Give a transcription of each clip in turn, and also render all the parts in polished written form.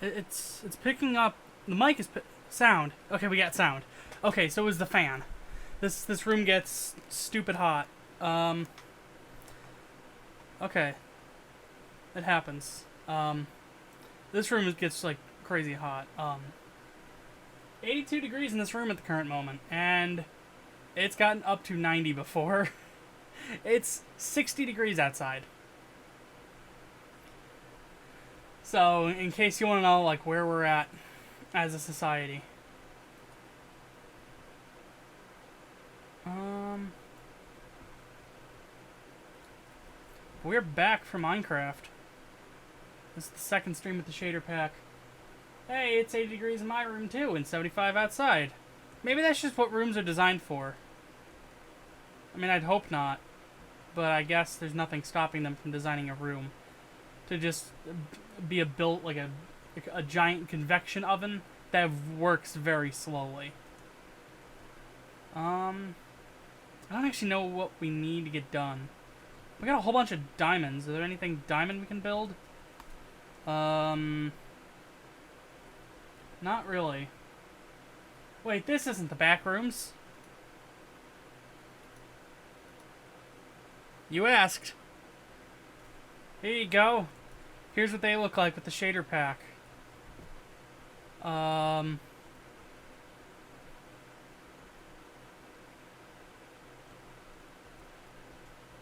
It's picking up. The mic is sound. Okay, we got sound. Okay, so is the fan. This room gets stupid hot. Okay, it happens. This room gets like crazy hot. 82 degrees in this room at the current moment, and it's gotten up to 90 before. It's 60 degrees outside. So, in case you want to know, like, where we're at as a society. We're back from Minecraft. This is the second stream with the shader pack. Hey, it's 80 degrees in my room too, and 75 outside. Maybe that's just what rooms are designed for. I mean, I'd hope not. But I guess there's nothing stopping them from designing a room to just be built like a giant convection oven that works very slowly. I don't actually know what we need to get done. We got a whole bunch of diamonds. Is there anything diamond we can build? Not really. Wait, this isn't the back rooms. You asked. Here you go. Here's what they look like with the shader pack.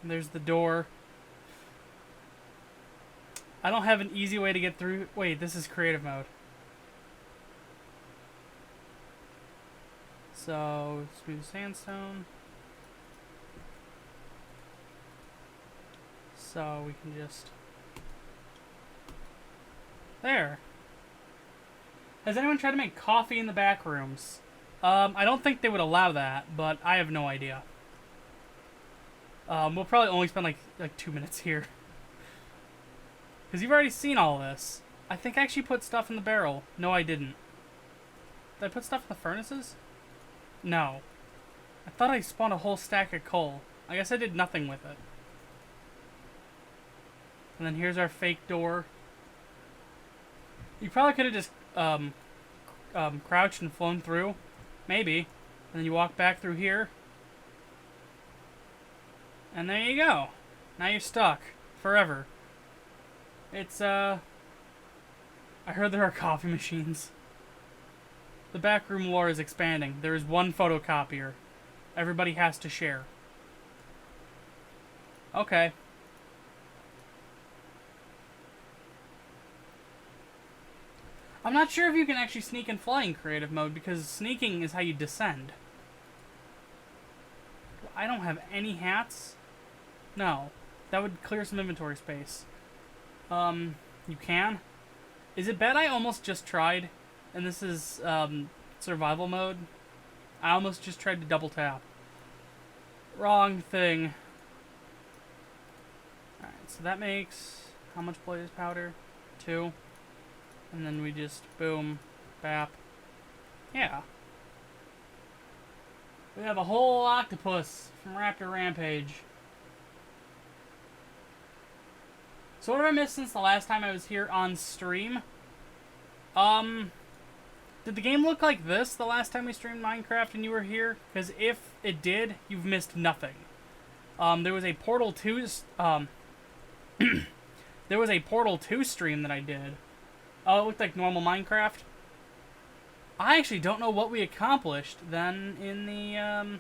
There's the door. I don't have an easy way to get through. Wait, this is creative mode. So, smooth sandstone. So, we can just... There. Has anyone tried to make coffee in the back rooms? I don't think they would allow that, but I have no idea. We'll probably only spend like 2 minutes here. Because you've already seen all this. I think I actually put stuff in the barrel. No, I didn't. Did I put stuff in the furnaces? No. I thought I spawned a whole stack of coal. I guess I did nothing with it. And then here's our fake door. You probably could have just crouched and flown through. Maybe. And then you walk back through here. And there you go. Now you're stuck. Forever. It's, I heard there are coffee machines. The backroom lore is expanding. There is one photocopier. Everybody has to share. Okay. I'm not sure if you can actually sneak and fly in creative mode, because sneaking is how you descend. I don't have any hats. No. That would clear some inventory space. You can? Is it bad I almost just tried? And this is, survival mode? I almost just tried to double tap. Wrong thing. Alright, so that makes... How much blaze powder? 2. And then we just, boom, bap. Yeah. We have a whole octopus from Raptor Rampage. So what have I missed since the last time I was here on stream? Did the game look like this the last time we streamed Minecraft and you were here? Because if it did, you've missed nothing. There was a Portal 2, there was a Portal 2 stream that I did. Oh, it looked like normal Minecraft. I actually don't know what we accomplished then in the,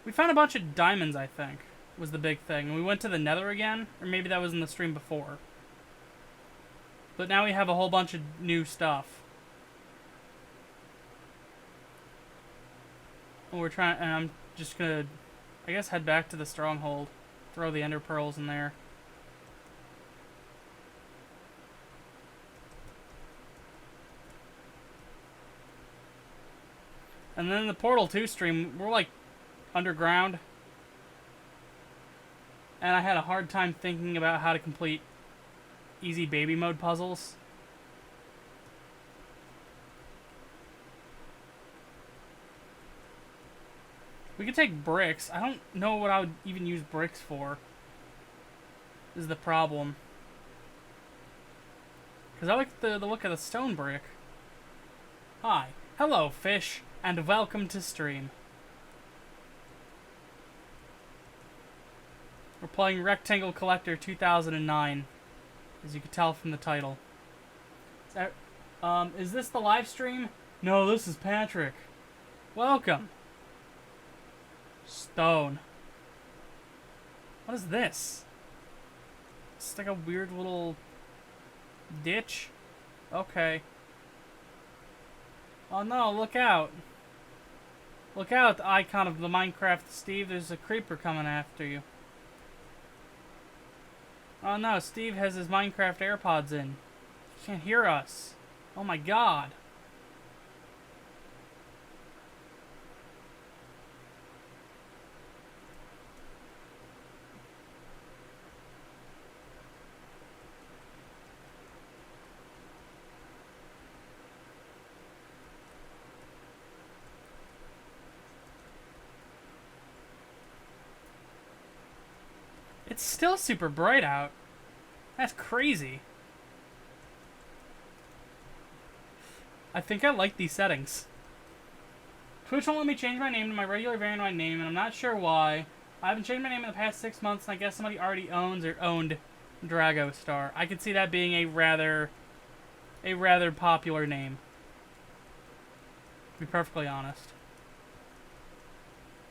we found a bunch of diamonds, I think, was the big thing. And we went to the Nether again, or maybe that was in the stream before. But now we have a whole bunch of new stuff. And we're trying, and I'm just gonna, I guess, head back to the stronghold. Throw the ender pearls in there. And then the Portal 2 stream, we're like underground. And I had a hard time thinking about how to complete easy baby mode puzzles. We could take bricks. I don't know what I would even use bricks for. Is the problem. Because I like the look of the stone brick. Hi. Hello, fish, and welcome to stream. We're playing Rectangle Collector 2009, as you can tell from the title. Is this the live stream? No, this is Patrick. Welcome. Stone. What is this? It's like a weird little ditch. Okay. Oh no, look out. Look out, the icon of the Minecraft Steve. There's a creeper coming after you. Oh no, Steve has his Minecraft AirPods in. He can't hear us. Oh my god. It's still super bright out. That's crazy. I think I like these settings. Twitch won't let me change my name to my regular variant of my name, and I'm not sure why. I haven't changed my name in the past 6 months, and I guess somebody already owns or owned Dragostar. I could see that being a rather popular name. To be perfectly honest.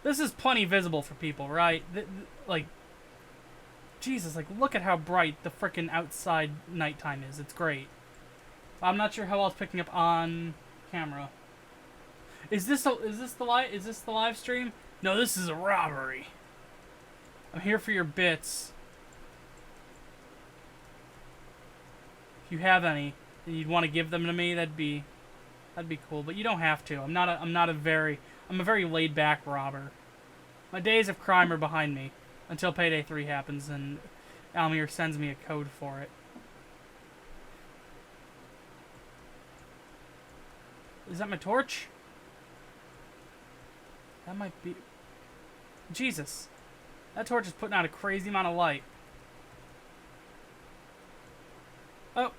This is plenty visible for people, right? Like, Jesus, like, look at how bright the frickin' outside nighttime is. It's great. I'm not sure how well it's picking up on camera. Is this the live stream? No, this is a robbery. I'm here for your bits. If you have any, and you'd want to give them to me, that'd be cool. But you don't have to. I'm a very laid back robber. My days of crime are behind me until Payday 3 happens and Almir sends me a code for it. Is that my torch? That might be... Jesus. That torch is putting out a crazy amount of light. Oh.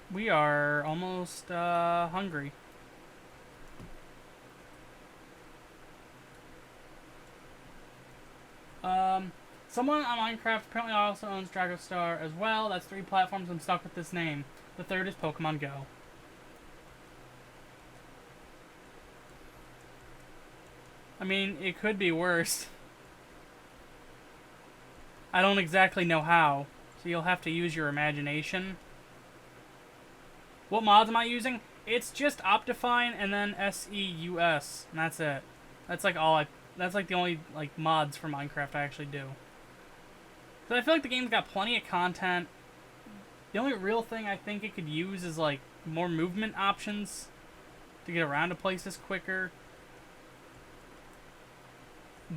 We are almost hungry. Someone on Minecraft apparently also owns Dragostar as well. That's 3 platforms. I'm stuck with this name. The third is Pokemon Go. I mean, it could be worse. I don't exactly know how, so you'll have to use your imagination. What mods am I using? It's just Optifine and then SEUS, and that's it. That's like that's like the only like mods for Minecraft I actually do. Cause I feel like the game's got plenty of content. The only real thing I think it could use is like more movement options to get around to places quicker.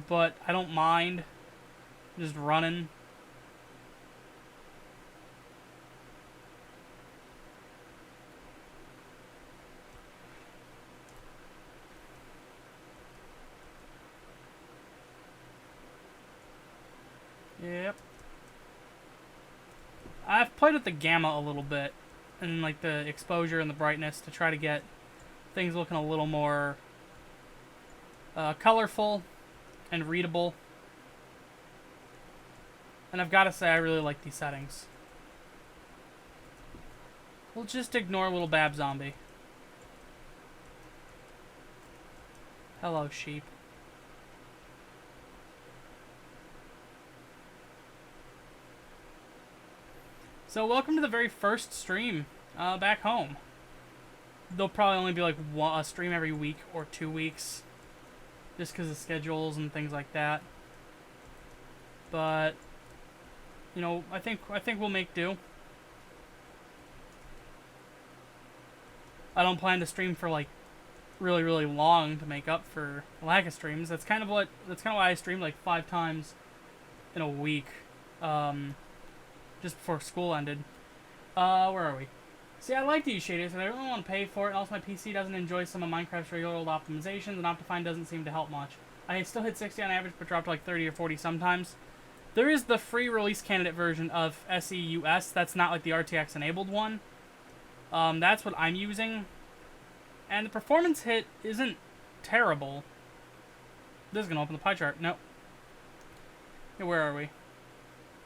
But I don't mind just running. Yep. I've played with the gamma a little bit and like the exposure and the brightness to try to get things looking a little more colorful and readable. And I've got to say, I really like these settings. We'll just ignore little Bab Zombie. Hello, sheep. So, welcome to the very first stream back home. There'll probably only be like a stream every week or 2 weeks. Just because of schedules and things like that. But, you know, I think we'll make do. I don't plan to stream for like really, really long to make up for lack of streams. That's kind of why I streamed like 5 times in a week. Just before school ended. Where are we? See, I like to use shaders, but I don't really want to pay for it, and also my PC doesn't enjoy some of Minecraft's regular old optimizations, and Optifine doesn't seem to help much. I still hit 60 on average, but drop to like 30 or 40 sometimes. There is the free release candidate version of SEUS, that's not like the RTX enabled one. That's what I'm using. And the performance hit isn't terrible. This is going to open the pie chart. Nope. Hey, where are we?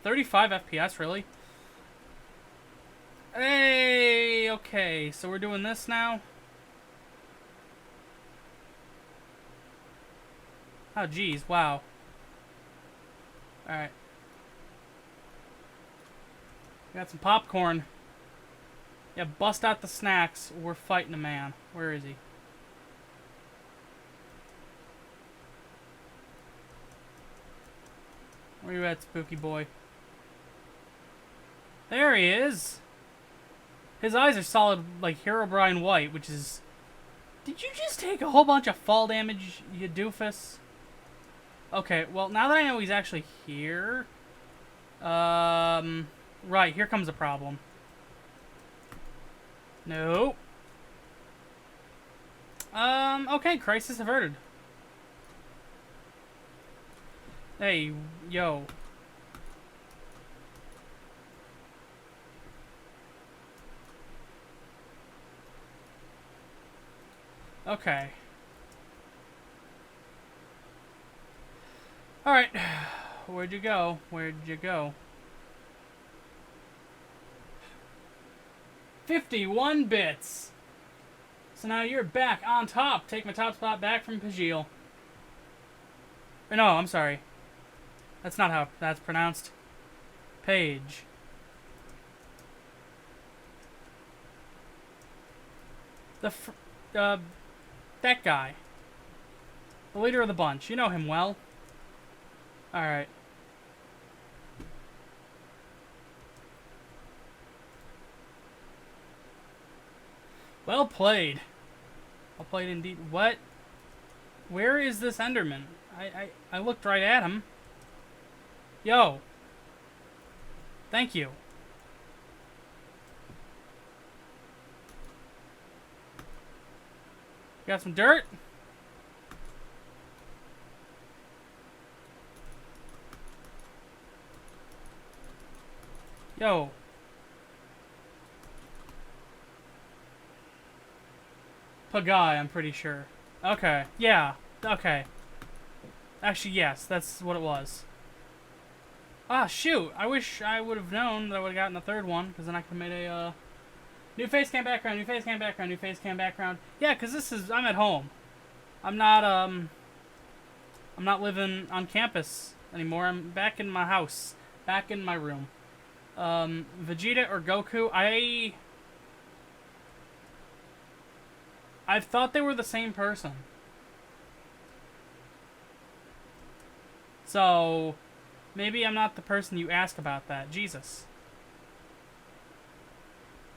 35 FPS, really? Hey, okay. So we're doing this now. Oh, geez. Wow. Alright. Got some popcorn. Yeah, bust out the snacks. We're fighting a man. Where is he? Where you at, spooky boy? There he is! His eyes are solid, like Herobrine white, which is... Did you just take a whole bunch of fall damage, you doofus? Okay, well, now that I know he's actually here... Right, here comes a problem. No. Okay, crisis averted. Hey, yo. Okay. Alright. Where'd you go? Where'd you go? 51 bits! So now you're back on top. Take my top spot back from Pajil. Or no, I'm sorry. That's not how that's pronounced. Page. That guy. The leader of the bunch. You know him well. Alright. Well played. Well played indeed. What? Where is this Enderman? I looked right at him. Yo. Thank you. Got some dirt? Yo. Pagai, I'm pretty sure. Okay. Yeah. Okay. Actually, yes. That's what it was. Ah, shoot. I wish I would have known that I would have gotten the third one, because then I could have made a, new face cam background, new face cam background, new face cam background. Yeah, because this is... I'm at home. I'm not living on campus anymore. I'm back in my house. Back in my room. Vegeta or Goku, I've thought they were the same person. So, maybe I'm not the person you ask about that. Jesus.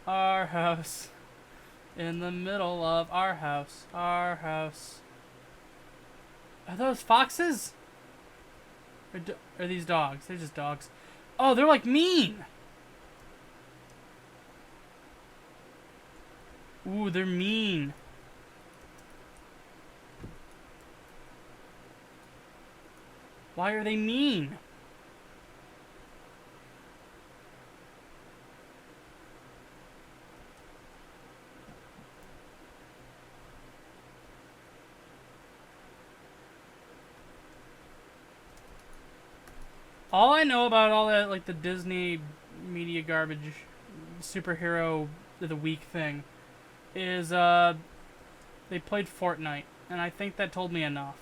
Our house. In the middle of our house. Our house. Are those foxes? Or are these dogs? They're just dogs. Oh, they're like mean! Ooh, they're mean. Why are they mean? All I know about all that, like, the Disney media garbage, superhero of the week thing, is, they played Fortnite, and I think that told me enough.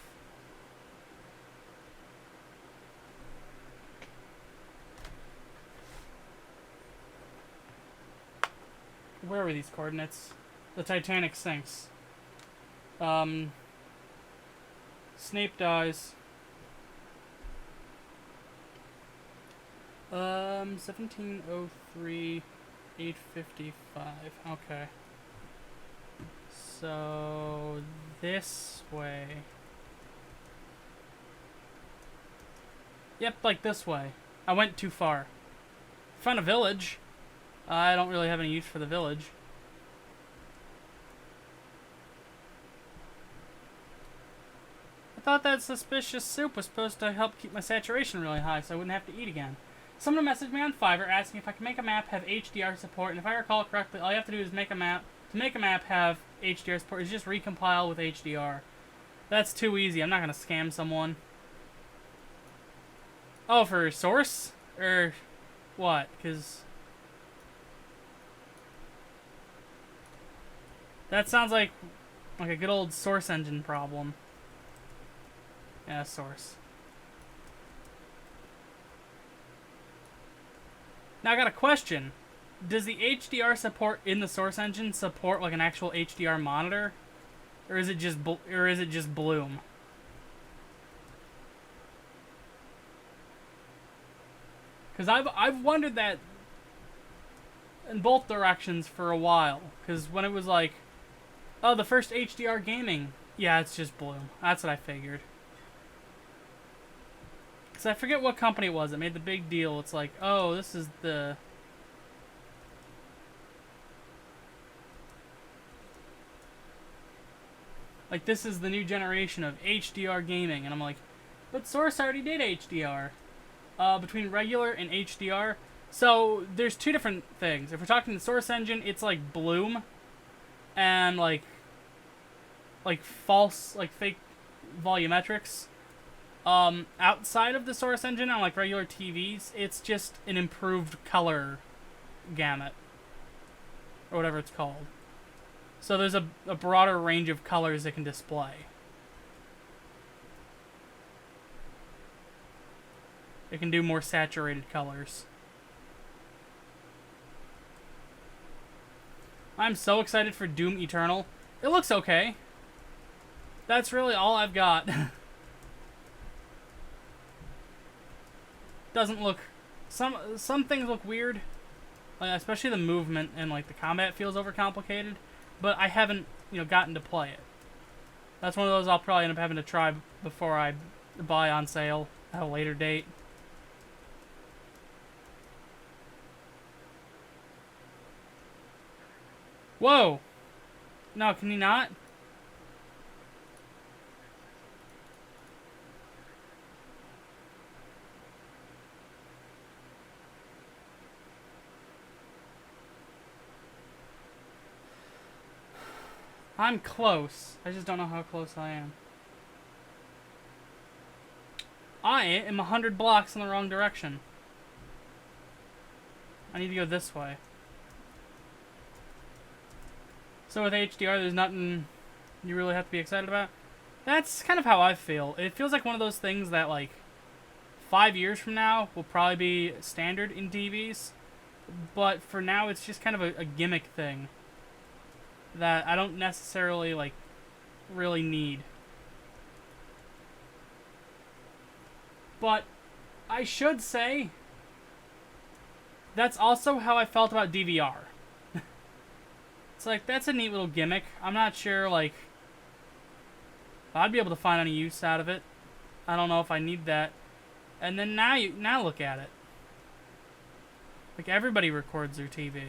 Where were these coordinates? The Titanic sinks. Snape dies. 1703, 855. Okay. So, this way. Yep, like this way. I went too far. Found a village. I don't really have any use for the village. I thought that suspicious soup was supposed to help keep my saturation really high so I wouldn't have to eat again. Someone messaged me on Fiverr asking if I can make a map have HDR support, and if I recall correctly, all you have to do is make a map. To make a map have HDR support is just recompile with HDR. That's too easy. I'm not gonna scam someone. Oh, for source? Or what? Because that sounds like a good old source engine problem. Yeah, source. Now I got a question. Does the HDR support in the source engine support like an actual HDR monitor, or is it just Bloom? Because I've wondered that in both directions for a while. Because when it was like, oh, the first HDR gaming, yeah, it's just Bloom. That's what I figured. Because I forget what company it was that made the big deal. It's like, oh, this is the... like, this is the new generation of HDR gaming. And I'm like, but Source already did HDR. Between regular and HDR. So, there's two different things. If we're talking the Source engine, it's like Bloom. And like false, like fake volumetrics. Outside of the Source engine on like regular TVs, it's just an improved color gamut. Or whatever it's called. So there's a broader range of colors it can display. It can do more saturated colors. I'm so excited for Doom Eternal. It looks okay. That's really all I've got. Doesn't look... Some things look weird. Especially the movement and like the combat feels overcomplicated. But I haven't, gotten to play it. That's one of those I'll probably end up having to try before I buy on sale at a later date. Whoa! No, can you not? I'm close. I just don't know how close I am. I am 100 blocks in the wrong direction. I need to go this way. So with HDR, there's nothing you really have to be excited about. That's kind of how I feel. It feels like one of those things that, like, 5 years from now will probably be standard in TVs. But for now, it's just kind of a gimmick thing that I don't necessarily, like, really need. But I should say that's also how I felt about DVR. It's like, that's a neat little gimmick. I'm not sure, like, if I'd be able to find any use out of it. I don't know if I need that. And then now look at it. Like, everybody records their TV.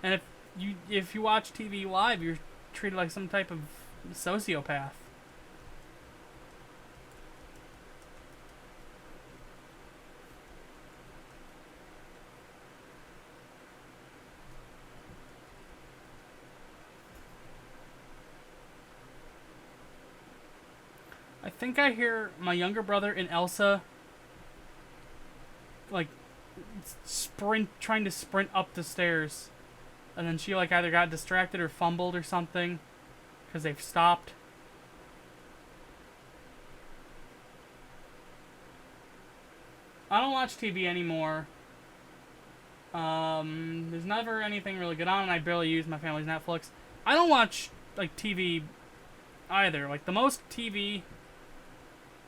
And if you watch TV live, you're treated like some type of sociopath. I think I hear my younger brother and Elsa, like, trying to sprint up the stairs. And then she, like, either got distracted or fumbled or something, because they've stopped. I don't watch TV anymore. There's never anything really good on, and I barely use my family's Netflix. I don't watch, like, TV either. Like, the most TV...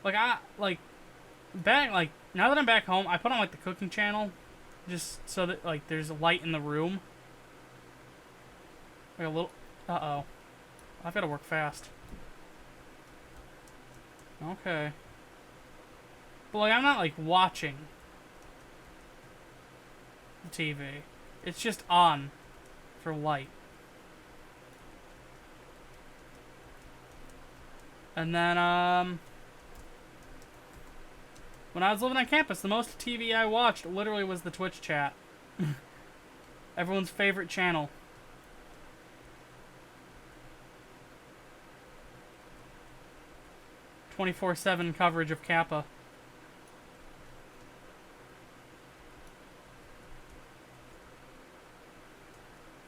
now that I'm back home, I put on, like, the cooking channel, just so that, like, there's light in the room. Like a little... Uh-oh. I've got to work fast. Okay. But, like, I'm not, like, watching the TV. It's just on for light. And then, When I was living on campus, the most TV I watched literally was the Twitch chat. Everyone's favorite channel. "24/7 coverage of Kappa."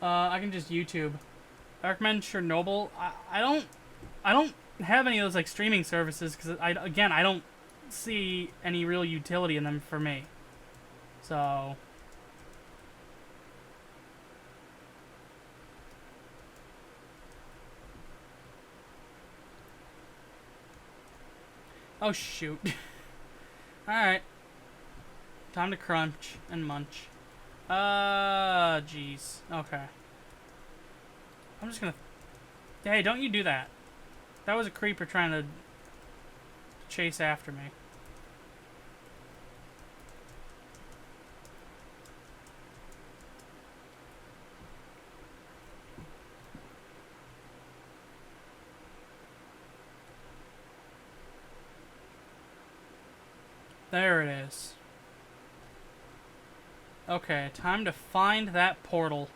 I can just YouTube. I recommend Chernobyl. I don't have any of those like streaming services because I don't see any real utility in them for me. So oh shoot. Alright. Time to crunch and munch. Jeez. Okay. I'm just gonna... Hey, don't you do that. That was a creeper trying to chase after me. There it is. Okay, time to find that portal.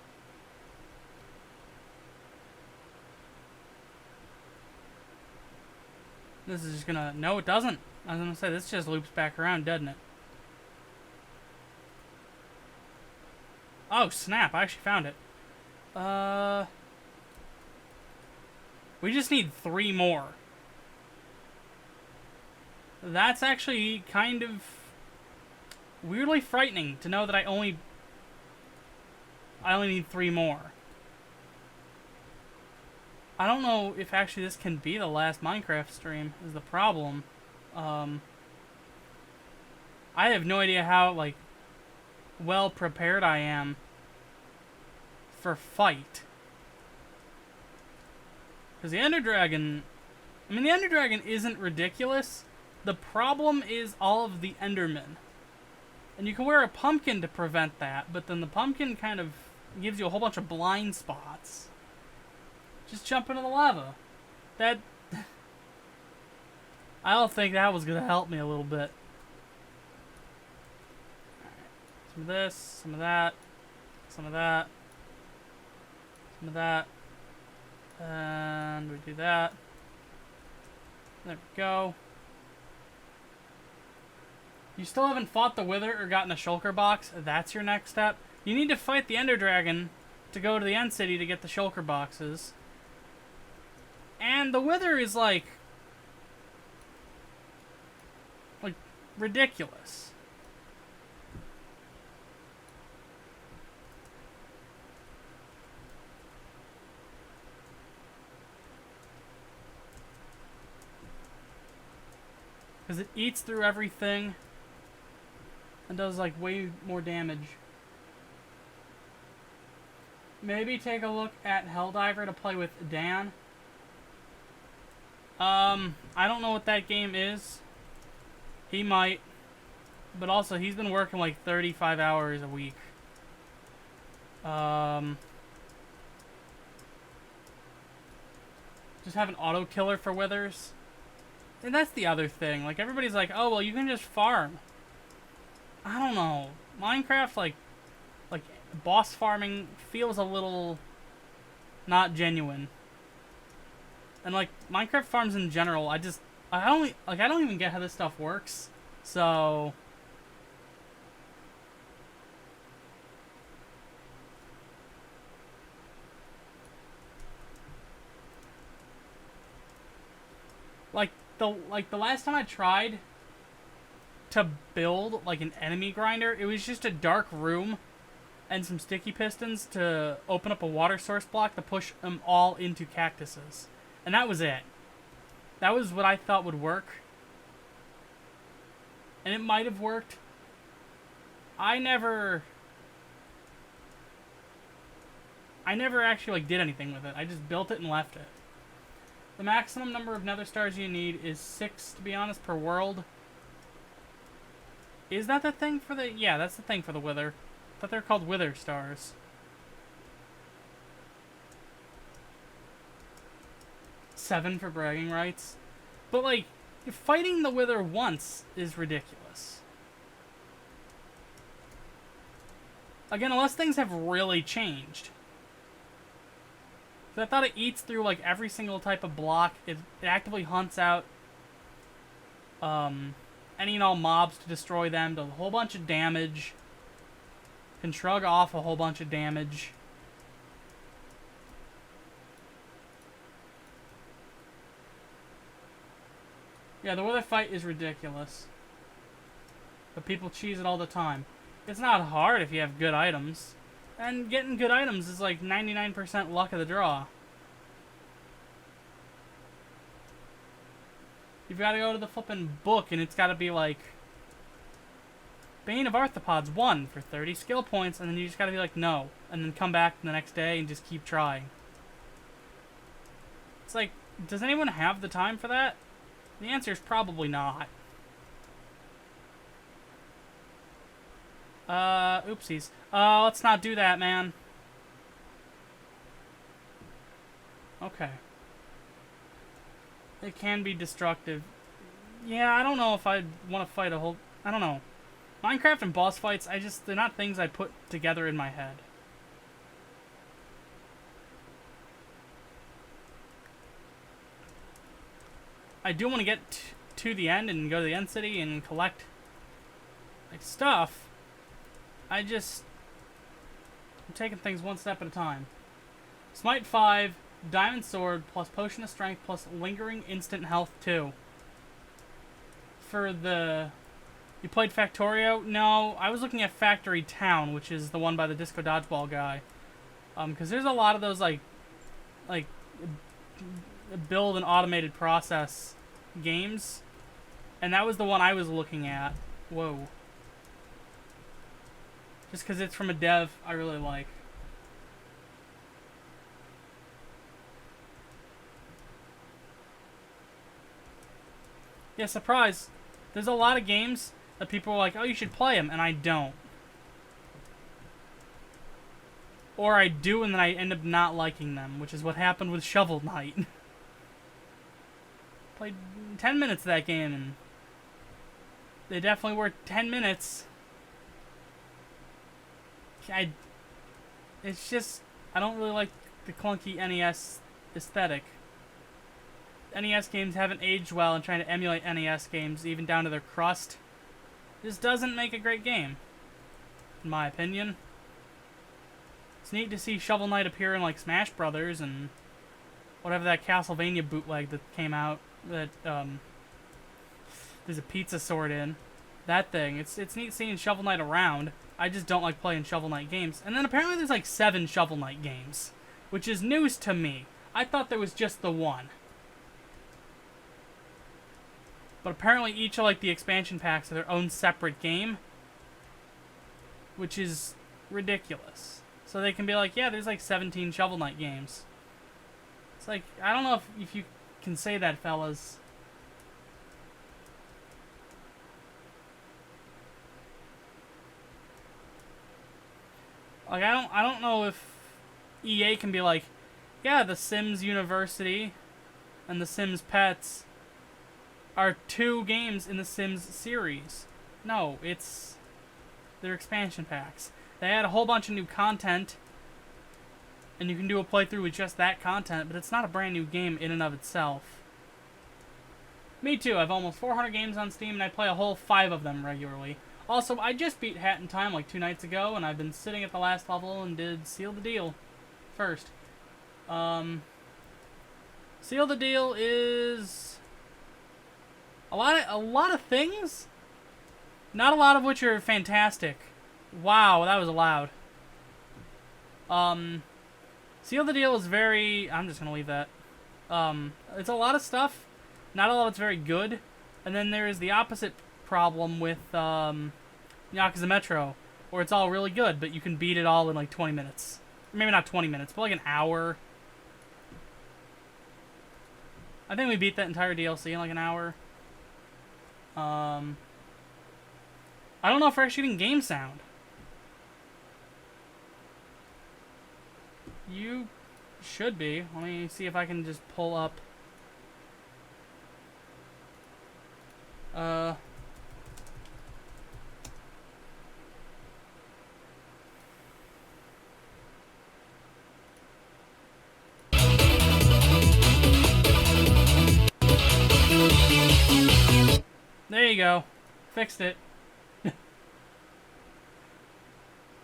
This is just gonna... No, it doesn't. I was gonna say, this just loops back around, doesn't it? Oh, snap. I actually found it. We just need 3 more. That's actually kind of weirdly frightening to know that I only need 3 more. I don't know if actually this can be the last Minecraft stream is the problem. I have no idea how like well prepared I am for fight. Because the Ender Dragon, I mean the Ender Dragon isn't ridiculous. The problem is all of the Endermen. And you can wear a pumpkin to prevent that, but then the pumpkin kind of gives you a whole bunch of blind spots. Just jump into the lava. That... I don't think that was going to help me a little bit. Alright. Some of this, some of that, some of that, some of that. And we do that. There we go. You still haven't fought the Wither or gotten a shulker box? That's your next step? You need to fight the Ender Dragon to go to the End City to get the shulker boxes. And the Wither is like ridiculous. Because it eats through everything and does like way more damage. Maybe take a look at Helldiver to play with Dan. I don't know what that game is. He might. But also, he's been working like 35 hours a week. Just have an auto killer for withers. And that's the other thing. Like, everybody's like, oh, well, you can just farm. I don't know. Minecraft, like boss farming feels a little not genuine. And like Minecraft farms in general, I don't even get how this stuff works. So the last time I tried to build like an enemy grinder, it was just a dark room and some sticky pistons to open up a water source block to push them all into cactuses. And that was it. That was what I thought would work. And it might have worked. I never actually like did anything with it. I just built it and left it. The maximum number of nether stars you need is 6, to be honest, per world. Is that the thing for the... Yeah, that's the thing for the wither. I thought they're called wither stars. 7 for bragging rights. But, like, Fighting the Wither once is ridiculous. Again, unless things have really changed. I thought it eats through like every single type of block. It actively hunts out any and all mobs to destroy them, does a whole bunch of damage, can shrug off a whole bunch of damage. Yeah, the Wither fight is ridiculous. But people cheese it all the time. It's not hard if you have good items. And getting good items is like 99% luck of the draw. You've got to go to the flippin' book, and it's got to be like Bane of Arthropods 1 for 30 skill points, and then you just got to be like, no. And then come back the next day and just keep trying. It's like, does anyone have the time for that? The answer is probably not. Oopsies. Let's not do that, man. Okay. It can be destructive. Yeah, I don't know if I'd want to fight a whole... I don't know. Minecraft and boss fights, they're not things I put together in my head. I do want to get to the end and go to the end city and collect like stuff. I'm taking things one step at a time. Smite 5, Diamond Sword, plus Potion of Strength, plus Lingering Instant Health 2. For the... You played Factorio? No, I was looking at Factory Town, which is the one by the Disco Dodgeball guy. Because there's a lot of those, like build and automated process games. And that was the one I was looking at. Whoa. Just because it's from a dev I really like. Yeah, surprise. There's a lot of games that people are like, oh, you should play them, and I don't. Or I do, and then I end up not liking them, which is what happened with Shovel Knight. Played 10 minutes of that game, and they definitely were 10 minutes. It's just, I don't really like the clunky NES aesthetic. NES games haven't aged well, and trying to emulate NES games, even down to their crust, just doesn't make a great game, in my opinion. It's neat to see Shovel Knight appear in like Smash Brothers and whatever that Castlevania bootleg that came out that there's a pizza sword in. That thing. It's neat seeing Shovel Knight around. I just don't like playing Shovel Knight games. And then apparently there's like 7 Shovel Knight games, which is news to me. I thought there was just the one. But apparently each of like the expansion packs are their own separate game, which is ridiculous. So they can be like, yeah, there's like 17 Shovel Knight games. It's like, I don't know if you can say that, fellas. Like, I don't know if EA can be like, yeah, the Sims University and the Sims Pets are 2 games in the Sims series. No, they're expansion packs. They add a whole bunch of new content, and you can do a playthrough with just that content, but it's not a brand new game in and of itself. Me too, I have almost 400 games on Steam, and I play a whole 5 of them regularly. Also, I just beat Hat in Time like 2 nights ago, and I've been sitting at the last level and did Seal the Deal first. Seal the Deal is a lot of things, not a lot of which are fantastic. Wow, that was loud. Seal the Deal is very... I'm just gonna leave that. It's a lot of stuff. Not all of it's very good. And then there is the opposite problem with Yakuza Metro, where it's all really good, but you can beat it all in like 20 minutes. Maybe not 20 minutes, but like an hour. I think we beat that entire DLC in like an hour. I don't know if we're actually getting game sound. You should be. Let me see if I can just pull up Uh... There you go. Fixed it.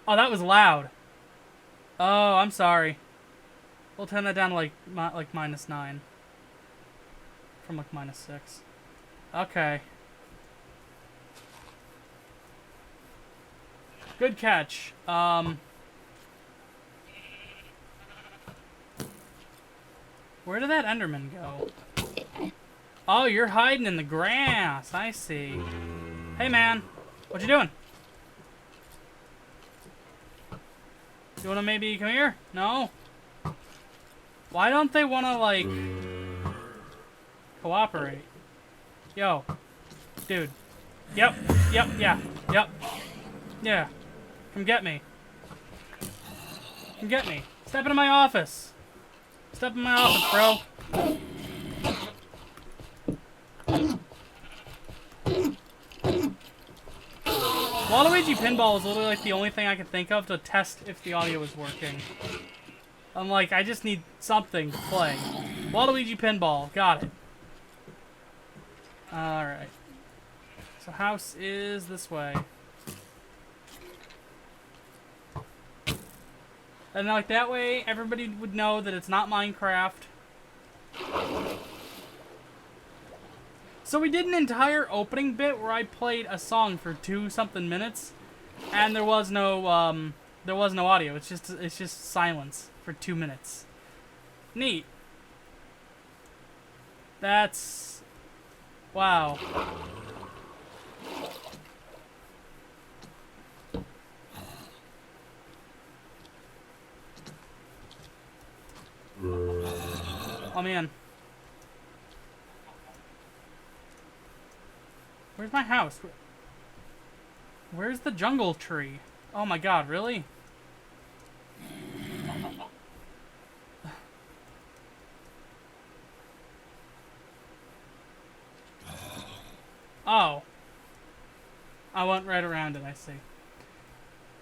Oh, that was loud. Oh, I'm sorry. We'll turn that down to like -9. From like -6. Okay. Good catch. Where did that Enderman go? Oh, you're hiding in the grass. I see. Hey, man. What you doing? You wanna maybe come here? No? Why don't they wanna, like, cooperate? Yo. Dude. Yep. Yep. Yeah. Yep. Yeah. Come get me. Come get me. Step into my office. Step in my office, bro. Waluigi Pinball was literally like the only thing I could think of to test if the audio was working. I'm like, I just need something to play. Waluigi Pinball, got it. Alright. So house is this way. And like that way, everybody would know that it's not Minecraft. So we did an entire opening bit where I played a song for 2-something minutes, and there was no audio. It's just silence for 2 minutes. Neat. That's wow. Oh man. Where's my house? Where's the jungle tree? Oh my god, really? Oh. I went right around it, I see.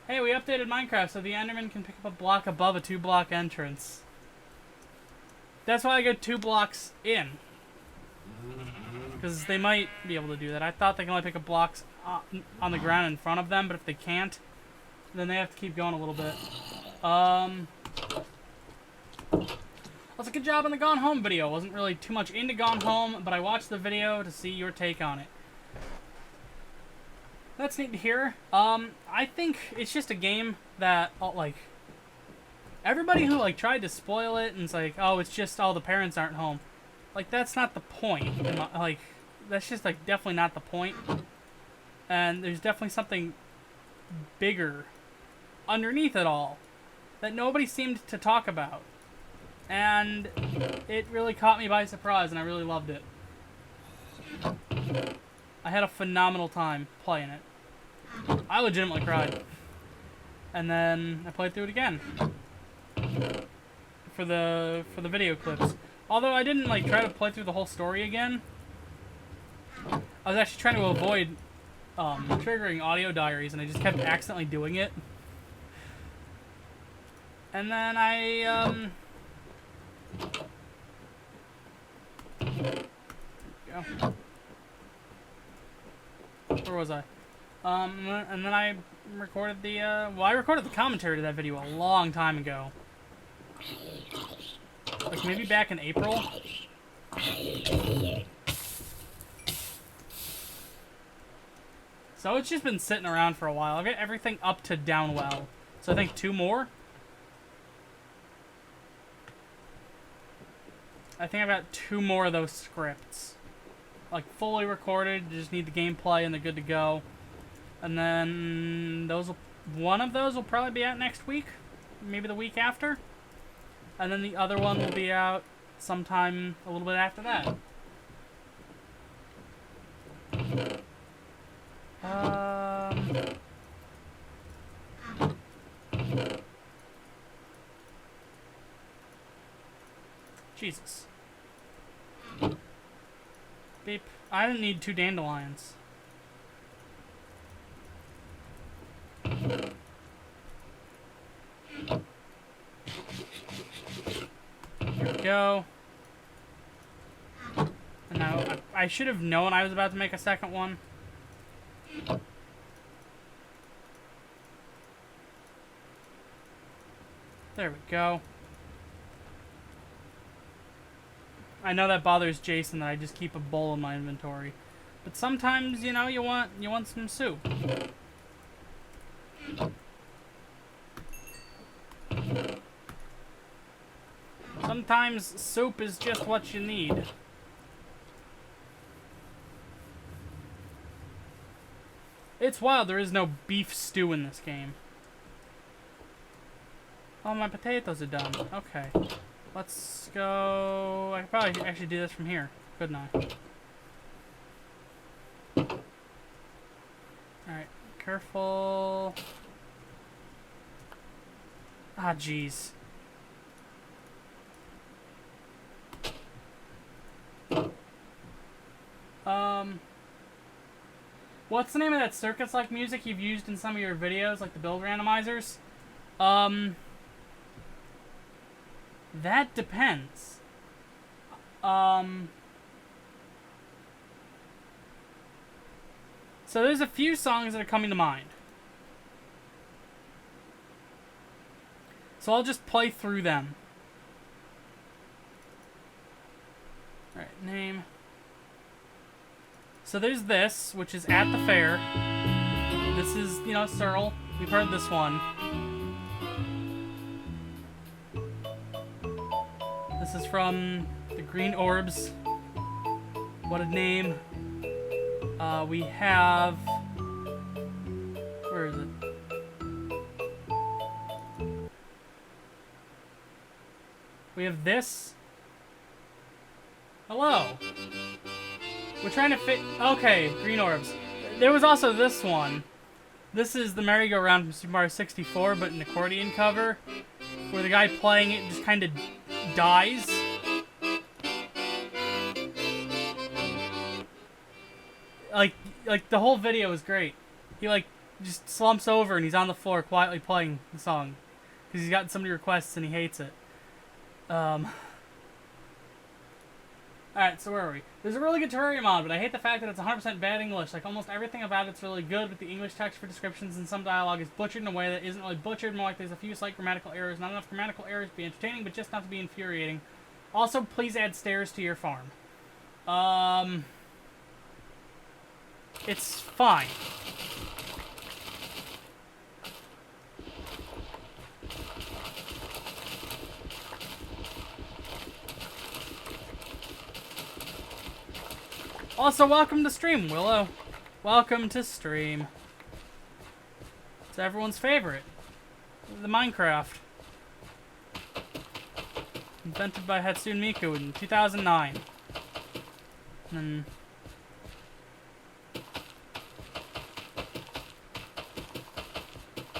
Hey, we updated Minecraft so the Enderman can pick up a block above a 2-block entrance. That's why I go 2 blocks in. Because they might be able to do that. I thought they can only pick up blocks on the ground in front of them, but if they can't, then they have to keep going a little bit. That's a good job on the Gone Home video. Wasn't really too much into Gone Home, but I watched the video to see your take on it. That's neat to hear. I think it's just a game that, like, everybody who, like, tried to spoil it and it's like, oh, it's just all the parents aren't home. Like, that's not the point. Like, that's just, like, definitely not the point. And there's definitely something bigger underneath it all that nobody seemed to talk about. And it really caught me by surprise, and I really loved it. I had a phenomenal time playing it. I legitimately cried. And then I played through it again. For the video clips. Although I didn't like try to play through the whole story again. I was actually trying to avoid triggering audio diaries, and I just kept accidentally doing it. And then I go. Where was I? And then I recorded the well, I recorded the commentary to that video a long time ago. Like maybe back in April. So it's just been sitting around for a while. I'll get everything up to Downwell. So I think 2 more. I think I've got 2 more of those scripts. Like fully recorded, just need the gameplay and they're good to go. And then one of those will probably be out next week. Maybe the week after. And then the other one will be out sometime a little bit after that. Jesus. Beep. I didn't need 2 dandelions. There we go. And now, I should have known I was about to make a second one. There we go. I know that bothers Jason that I just keep a bowl in my inventory. But sometimes, you know, you want some soup. Sometimes soup is just what you need. It's wild, there is no beef stew in this game. Oh, my potatoes are done. Okay. Let's go... I could probably actually do this from here, couldn't I? Alright, careful... Ah, jeez. What's the name of that circus-like music you've used in some of your videos, like the build randomizers? That depends. So there's a few songs that are coming to mind. So I'll just play through them. Alright, name. So there's this, which is At the Fair. This is, you know, Searle. We've heard this one. This is from the Green Orbs. What a name. We have... Where is it? We have this. Hello. We're trying to fit... Okay, Green Orbs. There was also this one. This is the merry-go-round from Super Mario 64, but an accordion cover, where the guy playing it just kind of dies. Like the whole video is great. He like just slumps over and he's on the floor quietly playing the song because he's gotten so many requests and he hates it. Alright, so where are we? There's a really good Terraria mod, but I hate the fact that it's 100% bad English. Like, almost everything about it's really good, but the English text for descriptions and some dialogue is butchered in a way that isn't really butchered, more like there's a few slight grammatical errors. Not enough grammatical errors to be entertaining, but just not to be infuriating. Also, please add stairs to your farm. It's fine. Also, welcome to stream, Willow. Welcome to stream. It's everyone's favorite. The Minecraft. Invented by Hatsune Miku in 2009. And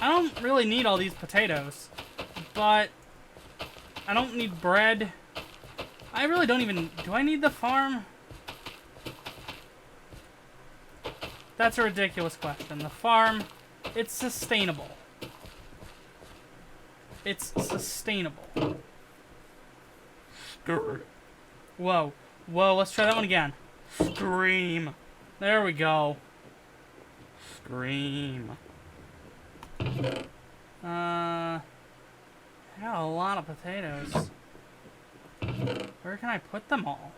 I don't really need all these potatoes, but I don't need bread. I really don't even... Do I need the farm? That's a ridiculous question. The farm, it's sustainable. It's sustainable. Whoa. Whoa, let's try that one again. Scream. There we go. Scream. I got a lot of potatoes. Where can I put them all?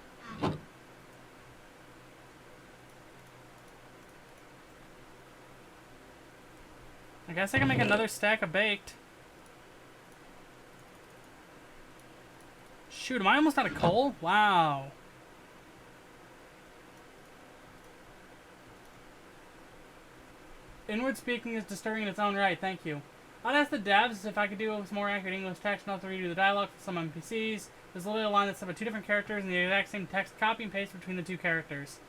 I guess I can make another stack of baked. Shoot, am I almost out of coal? Wow. Inward speaking is disturbing in its own right, thank you. I'd ask the devs if I could do with more accurate English text, not to redo the dialogue for some NPCs. There's a little line that's about 2 different characters and the exact same text copy and paste between the 2 characters.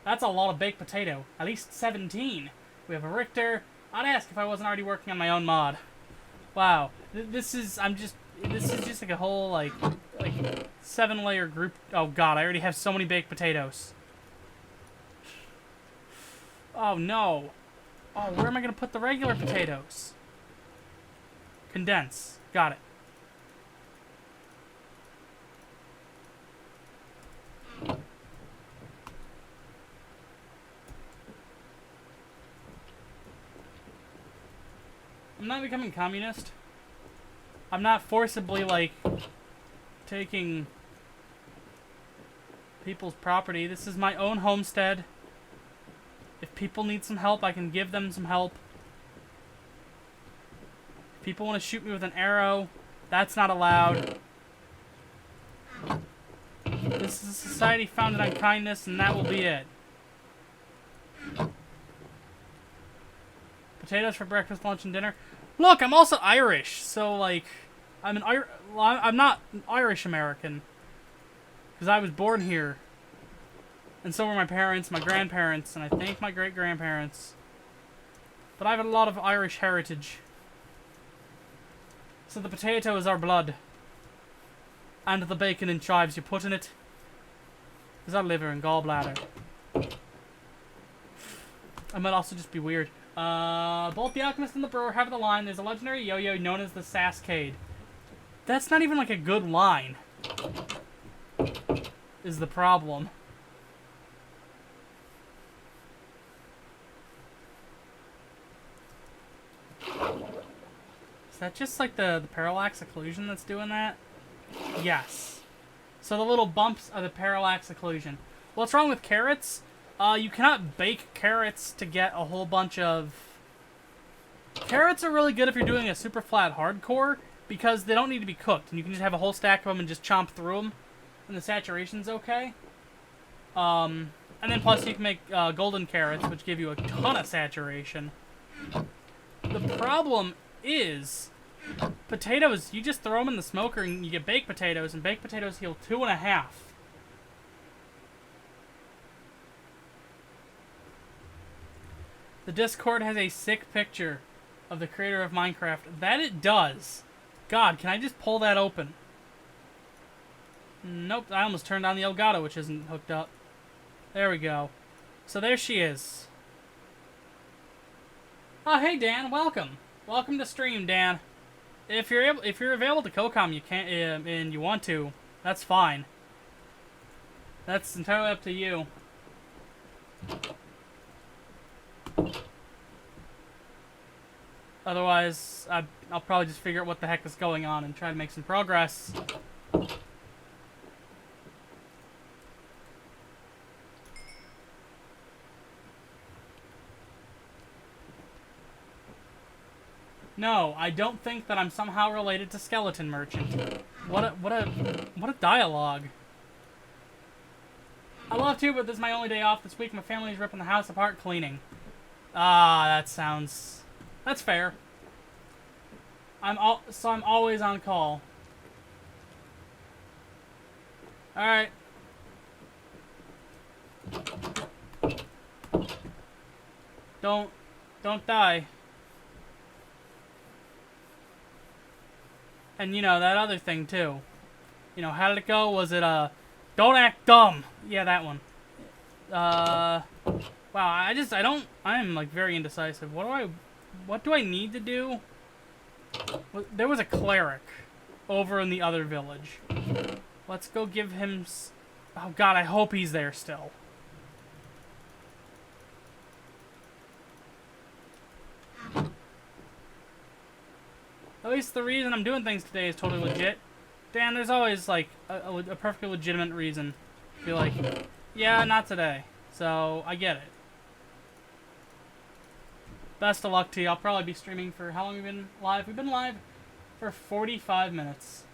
That's a lot of baked potato. At least 17. We have a Richter. I'd ask if I wasn't already working on my own mod. Wow. This is just like a whole, like 7-layer group. Oh god, I already have so many baked potatoes. Oh, no. Oh, where am I going to put the regular potatoes? Condense. Got it. I'm not becoming communist. I'm not forcibly, like, taking people's property. This is my own homestead. If people need some help, I can give them some help. If people want to shoot me with an arrow, that's not allowed. This is a society founded on kindness, and that will be it. Potatoes for breakfast, lunch, and dinner. Look, I'm also Irish, so, like, I'm not an Irish American. Because I was born here. And so were my parents, my grandparents, and I think my great-grandparents. But I have a lot of Irish heritage. So the potato is our blood. And the bacon and chives you put in it is our liver and gallbladder. I might also just be weird. Both the Alchemist and the Brewer have the line, there's a legendary yo-yo known as the Saskade. That's not even like a good line. Is the problem. Is that just like the parallax occlusion that's doing that? Yes. So the little bumps are the parallax occlusion. What's wrong with carrots? You cannot bake carrots to get a whole bunch of... Carrots are really good if you're doing a super flat hardcore, because they don't need to be cooked, and you can just have a whole stack of them and just chomp through them, and the saturation's okay. And then plus you can make golden carrots, which give you a ton of saturation. The problem is, potatoes, you just throw them in the smoker and you get baked potatoes, and baked potatoes heal 2.5. The Discord has a sick picture of the creator of Minecraft. That it does. God, can I just pull that open? Nope, I almost turned on the Elgato, which isn't hooked up. There we go. So there she is. Oh, hey Dan, welcome. Welcome to stream, Dan. If you're available to co-com, you can't, and you want to, that's fine. That's entirely up to you. Otherwise, I'll probably just figure out what the heck is going on and try to make some progress. No, I don't think that I'm somehow related to Skeleton Merchant. What a dialogue. I love to, but this is my only day off this week. My family's ripping the house apart cleaning. Ah, that's fair. I'm always on call. All right. Don't die. And you know, that other thing too. You know, how did it go? Was it don't act dumb. Yeah, that one. Wow, I'm like very indecisive. What do I need to do? There was a cleric over in the other village. Let's go give him oh god, I hope he's there still. At least the reason I'm doing things today is totally legit. Dan, there's always, like, a perfectly legitimate reason to be like, yeah, not today. So, I get it. Best of luck to you. I'll probably be streaming for... How long have we been live? We've been live for 45 minutes.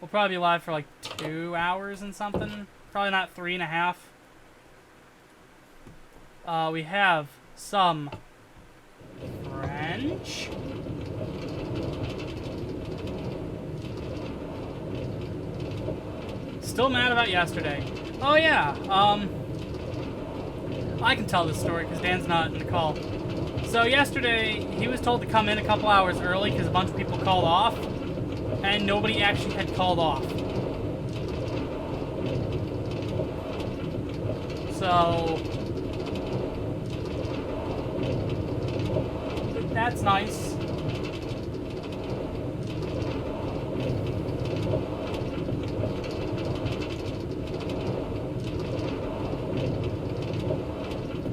We'll probably be live for, like, 2 hours and something. Probably not 3.5. We have some... French... Still mad about yesterday. Oh yeah, I can tell this story because Dan's not in the call. So yesterday, he was told to come in a couple hours early because a bunch of people called off, and nobody actually had called off. So, That's nice.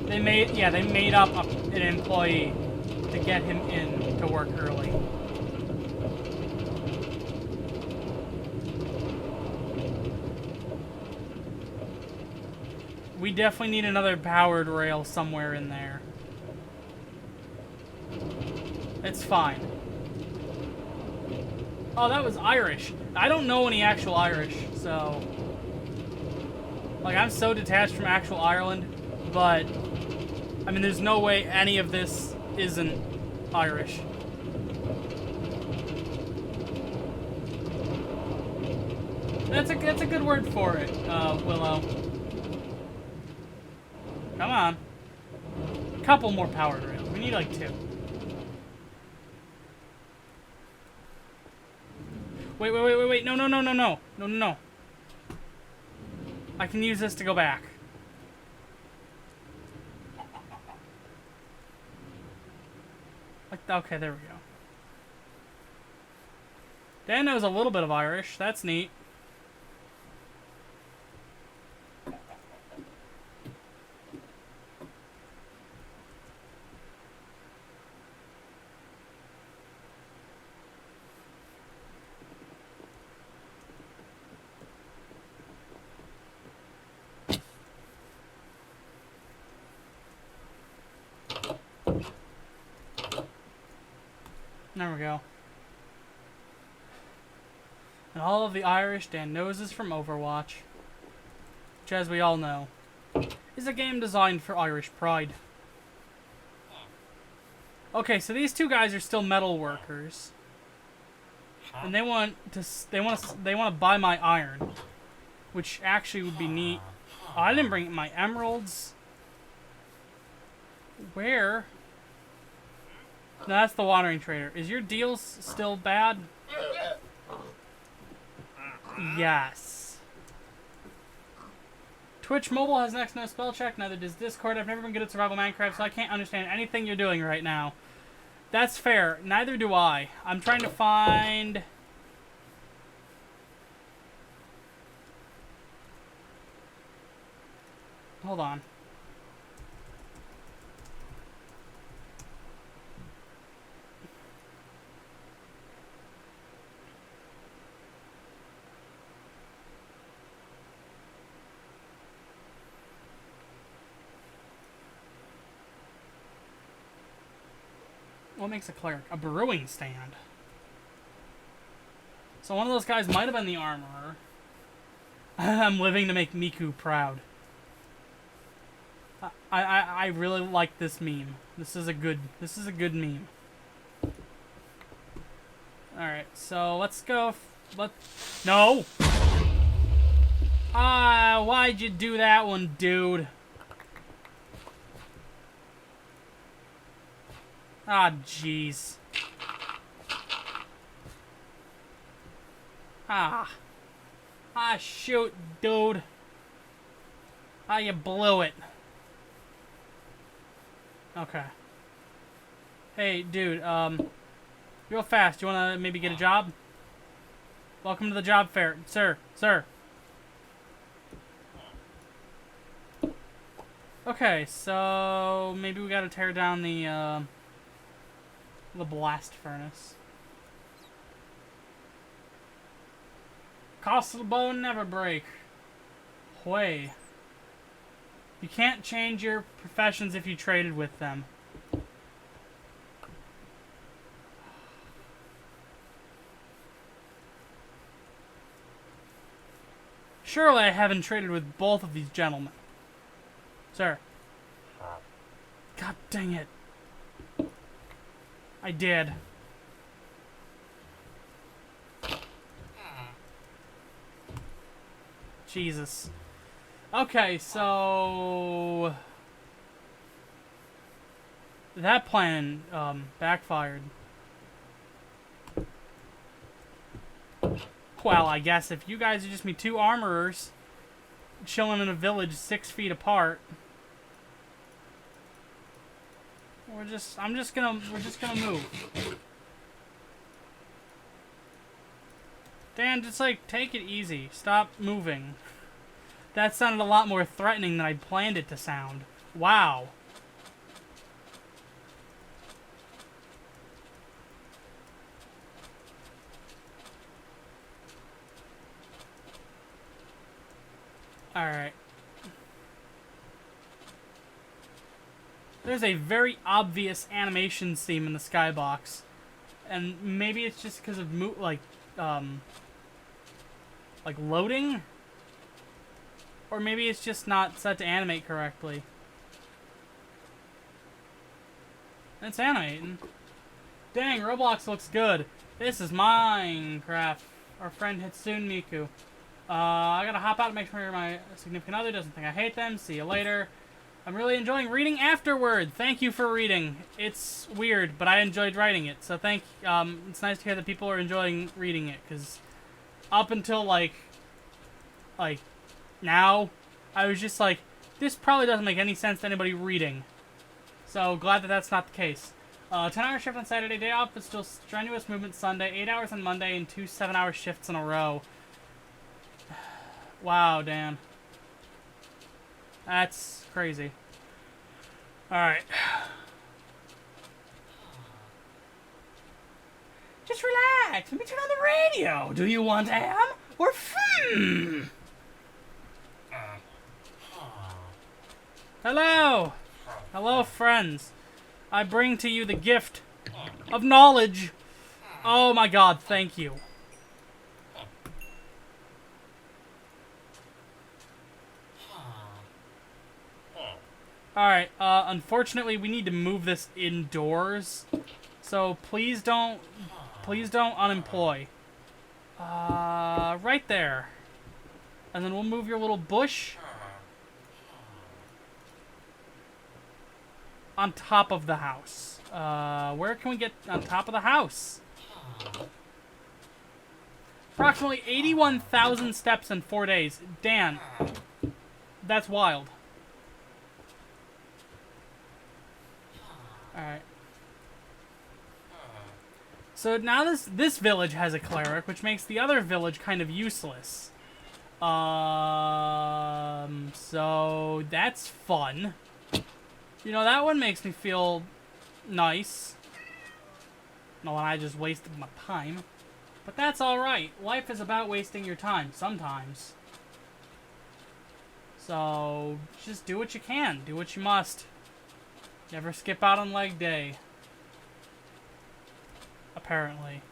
They made up an employee to get him in to work early. We definitely need another powered rail somewhere in there. It's fine. Oh, that was Irish. I don't know any actual Irish, so... Like, I'm so detached from actual Ireland, but... I mean, there's no way any of this isn't Irish. That's a good word for it, Willow. Come on. A couple more powered rails. We need like 2. Wait. No. I can use this to go back. Okay, there we go. Dan knows a little bit of Irish. That's neat. There we go. And all of the Irish Dan knows is from Overwatch, which, as we all know, is a game designed for Irish pride. Okay, so these 2 guys are still metal workers, and they want to buy my iron, which actually would be neat. Oh, I didn't bring my emeralds. Where? No, that's the watering trader. Is your deals still bad? Yes. Twitch Mobile has next no spell check, neither does Discord. I've never been good at survival Minecraft, so I can't understand anything you're doing right now. That's fair. Neither do I. I'm trying to find... Hold on. What makes a cleric? A brewing stand. So one of those guys might have been the armorer. I'm living to make Miku proud. I really like this meme. This is a good meme. Alright, so let's go. No! Why'd you do that one, dude? Ah, jeez. Shoot, dude. You blew it. Okay. Hey, dude, real fast, you wanna maybe get a job? Welcome to the job fair. Sir. Okay, so maybe we gotta tear down the blast furnace. Cost of the bone never break. Way. You can't change your professions if you traded with them. Surely I haven't traded with both of these gentlemen. Sir. God dang it. I did. Jesus. Okay, so... that plan, backfired. Well, I guess if you guys are just me 2 armorers chilling in a village 6 feet apart... We're just gonna move. Dan, just like, take it easy. Stop moving. That sounded a lot more threatening than I planned it to sound. Wow. Alright. There's a very obvious animation theme in the skybox. And maybe it's just because of, like loading? Or maybe it's just not set to animate correctly. It's animating. Dang, Roblox looks good. This is Minecraft. Our friend Hitsune Miku. I gotta hop out and make sure my significant other doesn't think I hate them. See you later. I'm really enjoying reading afterward. Thank you for reading. It's weird, but I enjoyed writing it. So it's nice to hear that people are enjoying reading it, because up until like now, I was just like, this probably doesn't make any sense to anybody reading. So glad that that's not the case. 10-hour shift on Saturday, day off, but still strenuous movement Sunday, 8 hours on Monday, and 2 7-hour shifts in a row. Wow, Dan. That's crazy. Alright. Just relax. Let me turn on the radio. Do you want ham or Hello. Hello, friends. I bring to you the gift of knowledge. Oh my god, thank you. Alright, unfortunately we need to move this indoors. So please don't unemploy. Right there. And then we'll move your little bush on top of the house. Where can we get on top of the house? Approximately 81,000 steps in 4 days. Dan, that's wild. Alright. So now this village has a cleric, which makes the other village kind of useless. So that's fun. You know, that one makes me feel nice. No, and I just wasted my time. But that's alright. Life is about wasting your time, sometimes. So, just do what you can. Do what you must. Never skip out on leg day. Apparently.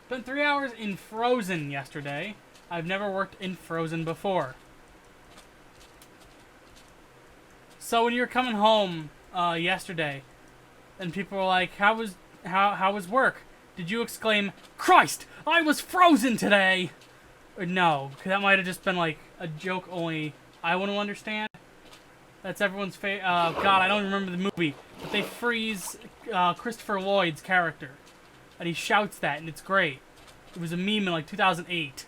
Spent 3 hours in Frozen yesterday. I've never worked in Frozen before. So when you were coming home yesterday, and people were like, how was work? Did you exclaim, "Christ, I was frozen today"? Or no, because that might have just been like a joke only I want to understand. That's everyone's God, I don't remember the movie, but they freeze Christopher Lloyd's character, and he shouts that, and it's great. It was a meme in like 2008.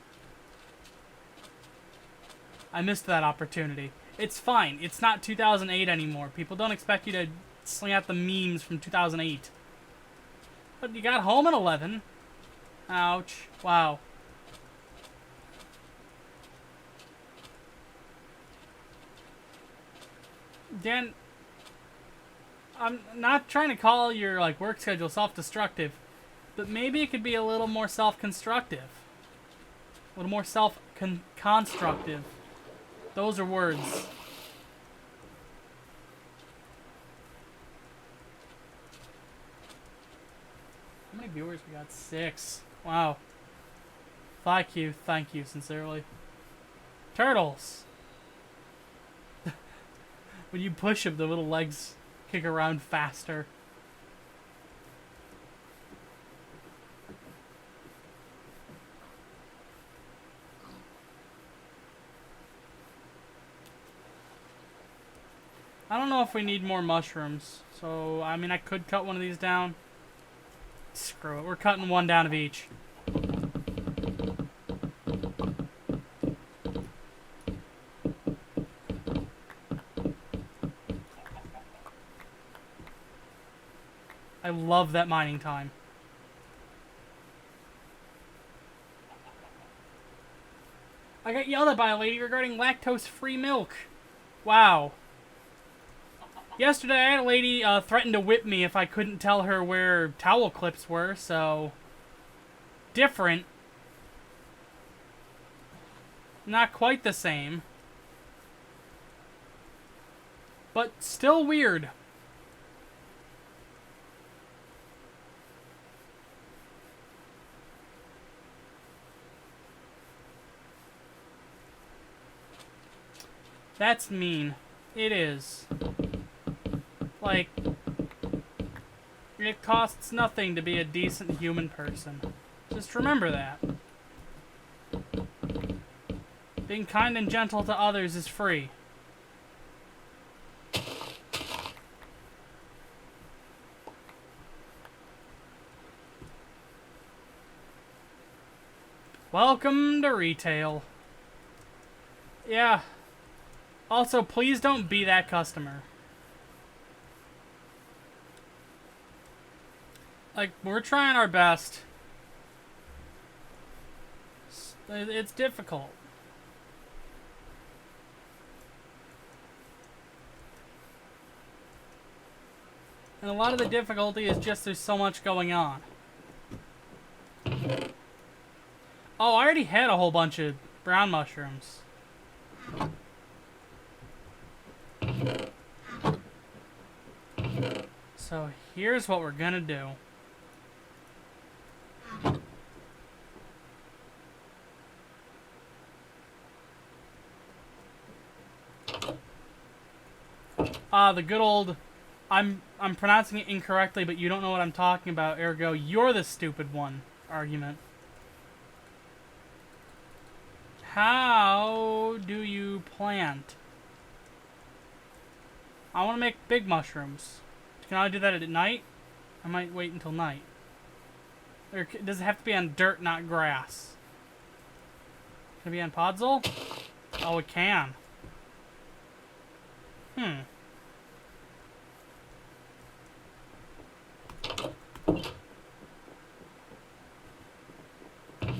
I missed that opportunity. It's fine. It's not 2008 anymore. People don't expect you to sling out the memes from 2008. But you got home at 11. Ouch. Wow. Dan, I'm not trying to call your like work schedule self-destructive, but maybe it could be a little more self-constructive. A little more self-constructive. Those are words. How many viewers we got? 6. Wow. Thank you, sincerely. Turtles! When you push them, the little legs kick around faster. I don't know if we need more mushrooms. So, I mean, I could cut one of these down. Screw it. We're cutting one down of each. I love that mining time. I got yelled at by a lady regarding lactose-free milk. Wow. Yesterday, I had a lady threaten to whip me if I couldn't tell her where towel clips were, so... different. Not quite the same. But still weird. That's mean. It is. Like, it costs nothing to be a decent human person. Just remember that. Being kind and gentle to others is free. Welcome to retail. Yeah. Also, please don't be that customer. Like, we're trying our best. It's difficult. And a lot of the difficulty is just there's so much going on. Oh, I already had a whole bunch of brown mushrooms. So here's what we're gonna do. The good old, I'm pronouncing it incorrectly, but you don't know what I'm talking about, ergo, you're the stupid one argument. How do you plant? I want to make big mushrooms. Can I do that at night? I might wait until night. Or does it have to be on dirt, not grass? Can it be on podzol? Oh, it can.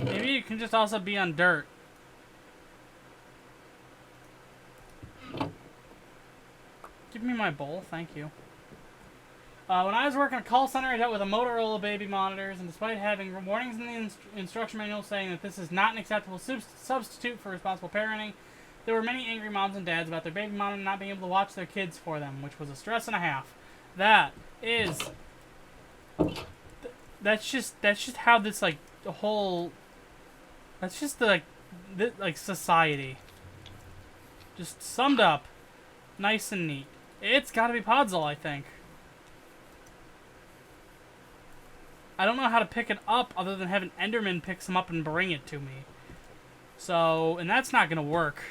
Maybe it can just also be on dirt. Give me my bowl, thank you. When I was working at a call center, I dealt with a Motorola baby monitors, and despite having warnings in the instruction manual saying that this is not an acceptable substitute for responsible parenting, there were many angry moms and dads about their baby monitor not being able to watch their kids for them, which was a stress and a half. That is... That's just how this, like, the whole... That's just the, like society. Just summed up. Nice and neat. It's gotta be Podzol, I think. I don't know how to pick it up other than have an Enderman pick some up and bring it to me. So, and that's not gonna work.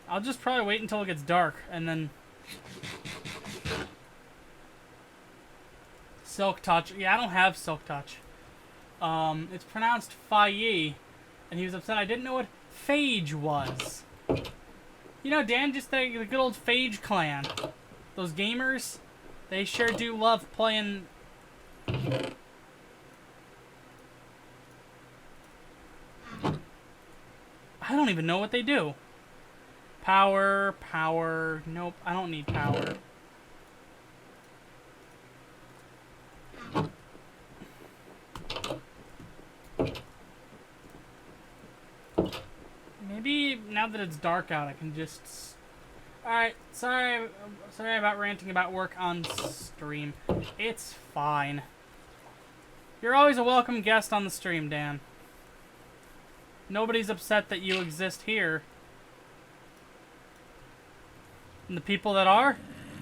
I'll just probably wait until it gets dark, and then... Silk Touch. Yeah, I don't have Silk Touch. It's pronounced Faye, and he was upset I didn't know what Phage was. You know, Dan, just the good old Phage clan. Those gamers, they sure do love playing... I don't even know what they do. Power. Nope, I don't need power. Maybe now that it's dark out, I can just... Alright, sorry about ranting about work on stream. It's fine. You're always a welcome guest on the stream, Dan. Nobody's upset that you exist here. And the people that are,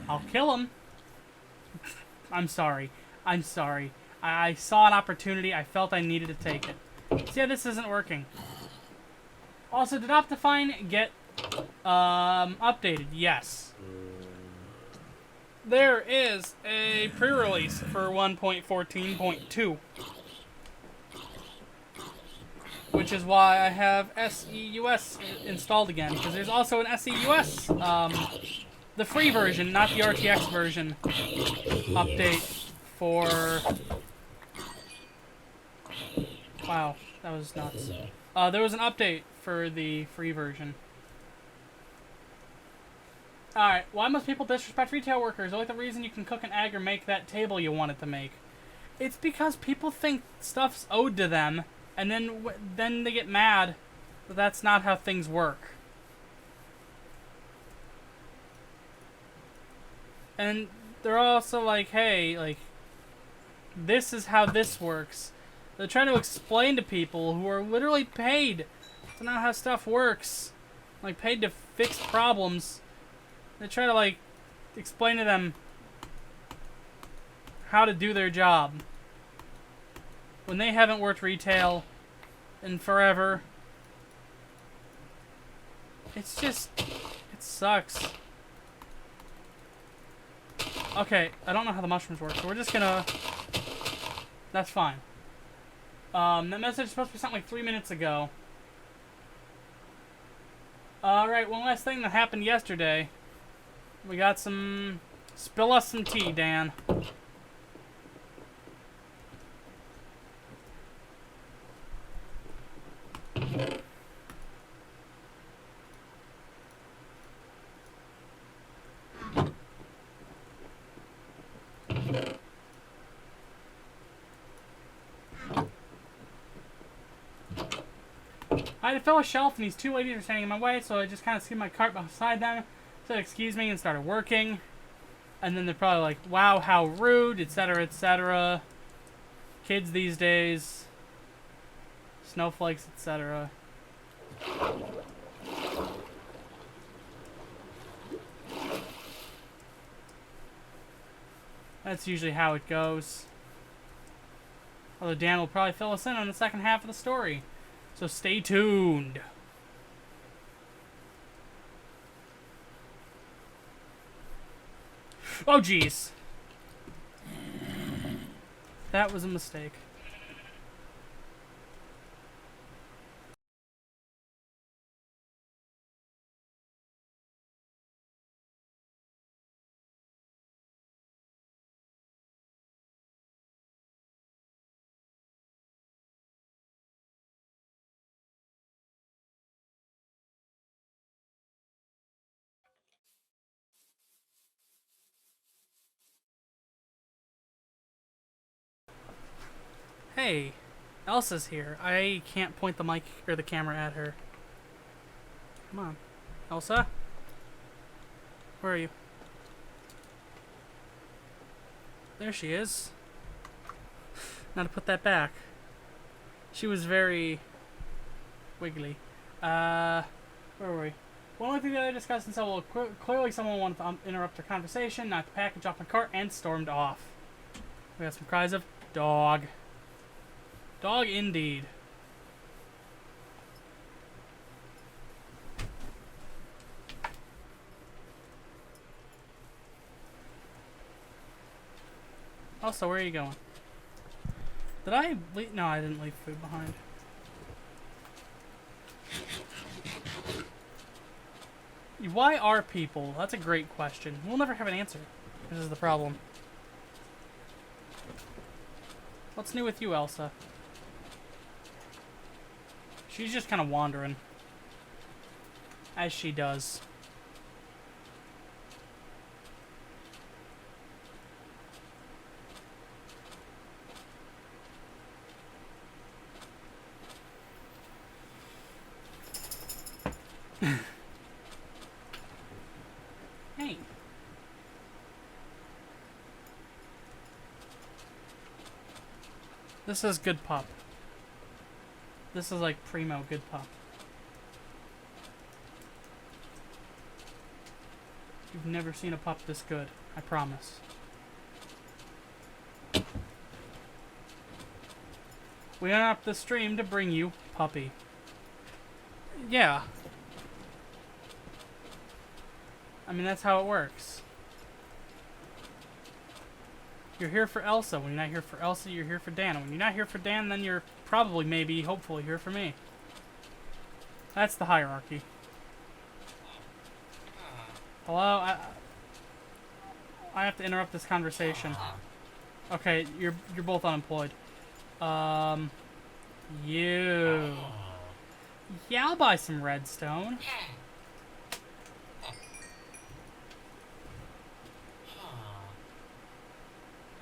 I'll kill them. I'm sorry. I saw an opportunity. I felt I needed to take it. See how this isn't working. Also, did Optifine get updated? Yes. There is a pre-release for 1.14.2. Which is why I have SEUS installed again, because there's also an SEUS The free version, not the RTX version, update for... Wow, that was nuts. There was an update for the free version. Alright, why must people disrespect retail workers? Only the reason you can cook an egg or make that table you wanted to make. It's because people think stuff's owed to them, and then they get mad that that's not how things work. And they're also like, hey, like, this is how this works. They're trying to explain to people who are literally paid to know how stuff works. Like, paid to fix problems. They try to, like, explain to them how to do their job. When they haven't worked retail in forever. It's just... it sucks. Okay, I don't know how the mushrooms work, so we're just gonna... That's fine. That message is supposed to be something like 3 minutes ago. Alright, one last thing that happened yesterday. We got some... Spill us some tea, Dan. I had to fill a shelf, and these two ladies were standing in my way, so I just kind of skimmed my cart beside them, said excuse me, and started working. And then they're probably like, wow, how rude, etc., etc. Kids these days. Snowflakes, etc. That's usually how it goes. Although Dan will probably fill us in on the second half of the story. So stay tuned. Oh, jeez. That was a mistake. Hey, Elsa's here. I can't point the mic or the camera at her. Come on. Elsa? Where are you? There she is. Now to put that back. She was very wiggly. Where were we? One thing that I discussed and said, well, clearly someone wanted to interrupt their conversation, knocked the package off my cart, and stormed off. We got some cries of dog. Dog indeed. Also, where are you going? Did I leave? No, I didn't leave food behind. Why are people? That's a great question. We'll never have an answer. This is the problem. What's new with you, Elsa? She's just kind of wandering. As she does. Hey. This is good pup. This is like primo good pup. You've never seen a pup this good, I promise. We went up the stream to bring you Puppy. Yeah. I mean, that's how it works. You're here for Elsa. When you're not here for Elsa, you're here for Dan. When you're not here for Dan, then you're probably, maybe, hopefully here for me. That's the hierarchy. Hello? I have to interrupt this conversation. Okay, you're both unemployed. You. Yeah, I'll buy some redstone.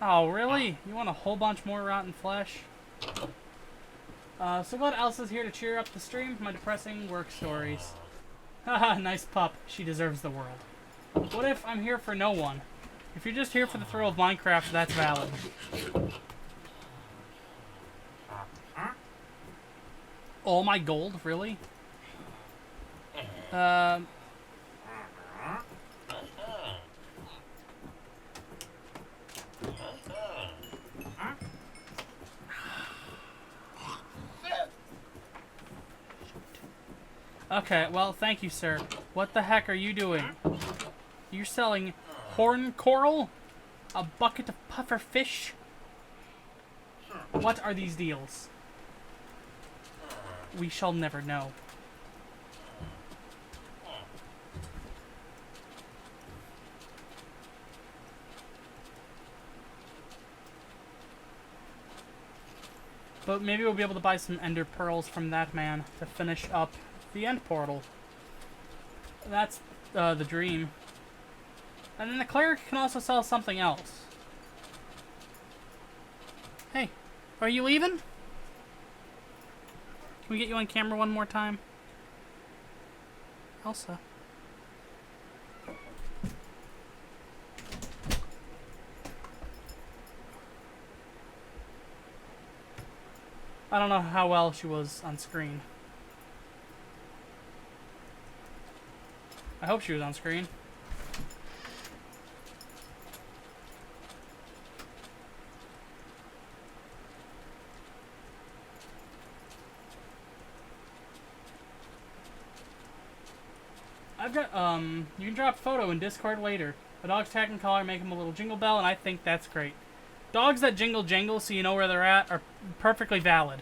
Oh, really? You want a whole bunch more rotten flesh? So glad Elsa's here to cheer up the stream. My depressing work stories. Haha, nice pup. She deserves the world. What if I'm here for no one? If you're just here for the thrill of Minecraft, that's valid. All my gold? Really? Okay, well, thank you, sir. What the heck are you doing? You're selling horn coral? A bucket of puffer fish? What are these deals? We shall never know. But maybe we'll be able to buy some ender pearls from that man to finish up the end portal. That's the dream. And then the cleric can also sell something else. Hey, are you leaving? Can we get you on camera one more time? Elsa. I don't know how well she was on screen. I hope she was on screen. I've got, you can drop a photo in Discord later. A dog's tag and collar make him a little jingle bell, and I think that's great. Dogs that jingle jangle so you know where they're at are perfectly valid.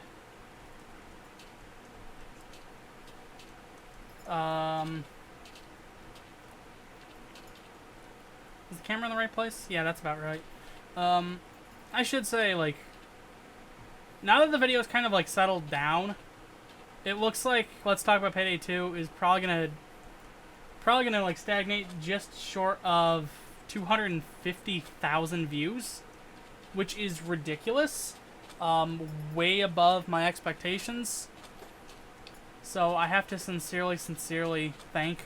Is the camera in the right place? Yeah, that's about right. I should say, like, now that the video is kind of, like, settled down, it looks like Let's Talk About Payday 2 is probably gonna like, stagnate just short of 250,000 views, which is ridiculous. Way above my expectations. So I have to sincerely thank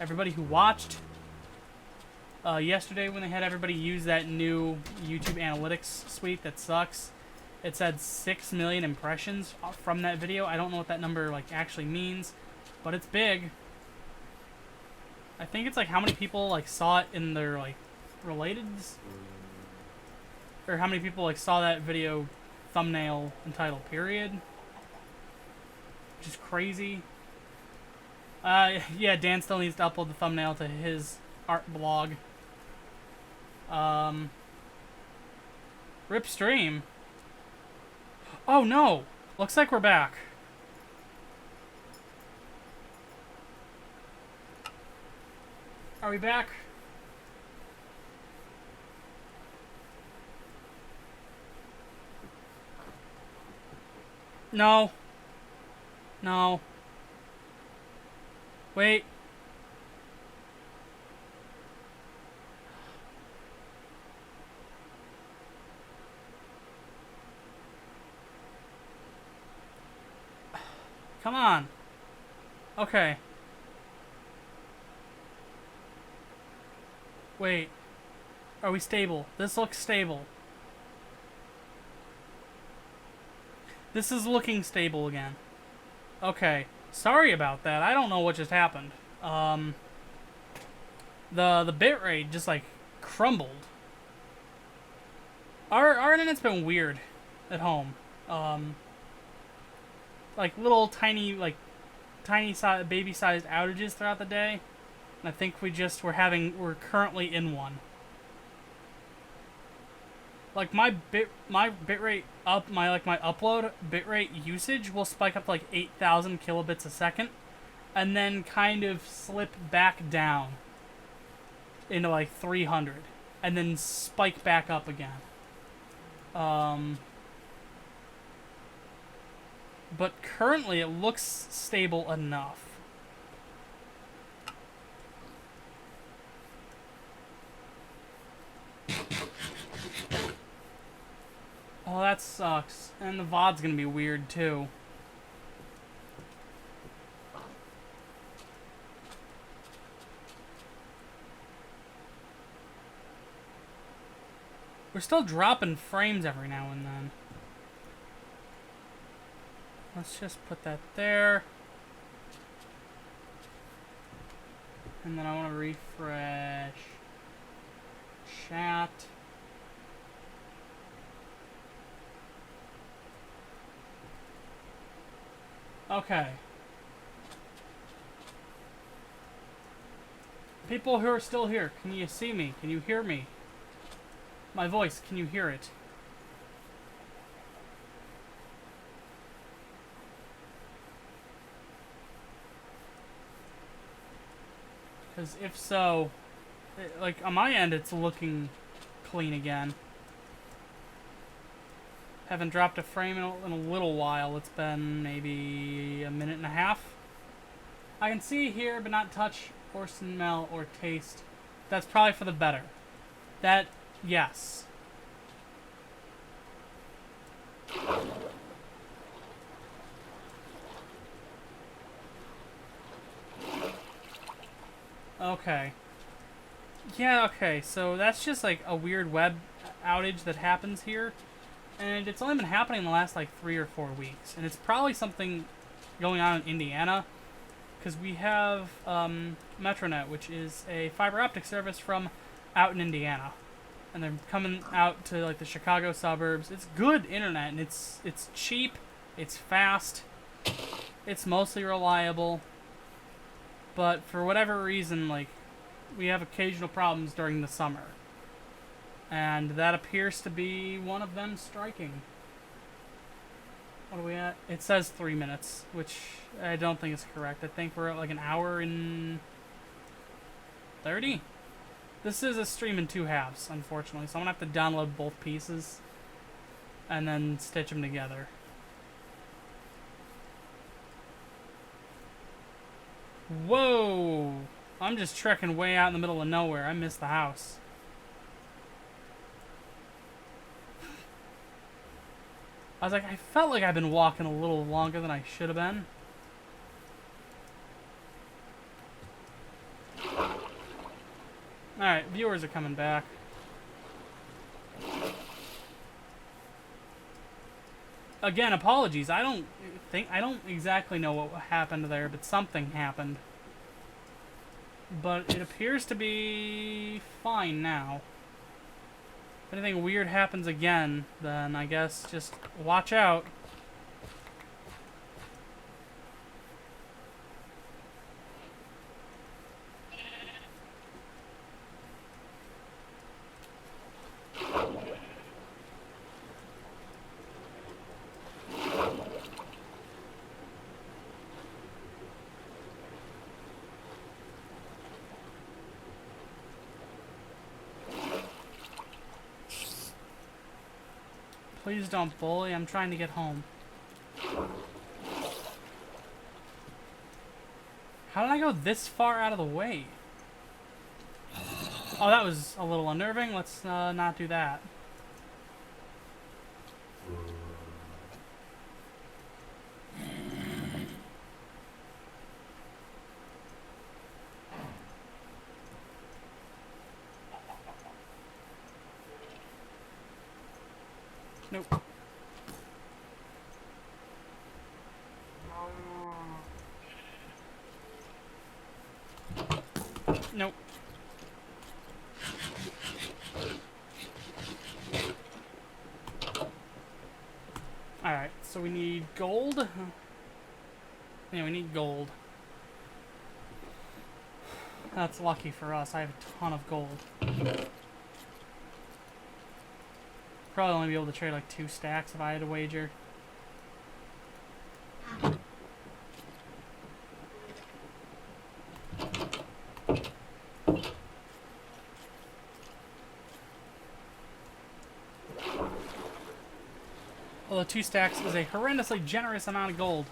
everybody who watched. Yesterday when they had everybody use that new YouTube analytics suite that sucks, it said 6 million impressions from that video. I don't know what that number like actually means, but it's big. I think it's like how many people like saw it in their like relateds, or how many people like saw that video thumbnail entitled period, which is crazy. Yeah, Dan still needs to upload the thumbnail to his art blog. Rip stream. Oh no! Looks like we're back. Are we back? No. No. Wait. Come on. Okay. Wait. Are we stable? This looks stable. This is looking stable again. Okay. Sorry about that. I don't know what just happened. The bitrate just like crumbled. Our internet's been weird at home. Like little tiny baby-sized outages throughout the day, and I think we're currently in one. Like my bitrate my upload bitrate usage will spike up to like 8,000 kilobits a second, and then kind of slip back down into like 300. and then spike back up again. But currently it looks stable enough. Oh, that sucks. And the VOD's gonna be weird too. We're still dropping frames every now and then. Let's just put that there. And then I want to refresh chat. Okay. People who are still here, can you see me? Can you hear me? My voice, can you hear it? Because if so, like on my end, it's looking clean again. Haven't dropped a frame in a little while. It's been maybe a minute and a half. I can see, hear, but not touch or smell or taste. That's probably for the better. That, yes. Okay. Yeah, okay, so that's just like a weird web outage that happens here. And it's only been happening in the last like 3 or 4 weeks. And it's probably something going on in Indiana. Because we have Metronet, which is a fiber optic service from out in Indiana. And they're coming out to like the Chicago suburbs. It's good internet, and it's cheap, it's fast, it's mostly reliable. But for whatever reason, like, we have occasional problems during the summer. And that appears to be one of them striking. What are we at? It says 3 minutes, which I don't think is correct. I think we're at like an hour and 30? This is a stream in 2 halves, unfortunately, so I'm gonna have to download both pieces and then stitch them together. Whoa! I'm just trekking way out in the middle of nowhere. I missed the house. I was like, I felt like I've been walking a little longer than I should have been. Alright, viewers are coming back. Again, apologies. I don't exactly know what happened there, but something happened. But it appears to be fine now. If anything weird happens again, then I guess just watch out. Please don't bully. I'm trying to get home. How did I go this far out of the way? Oh, that was a little unnerving. Let's not do that. Nope. Nope. Alright, so we need gold. Yeah, we need gold. That's lucky for us. I have a ton of gold. Probably only be able to trade like 2 stacks if I had to wager. Although 2 stacks is a horrendously generous amount of gold.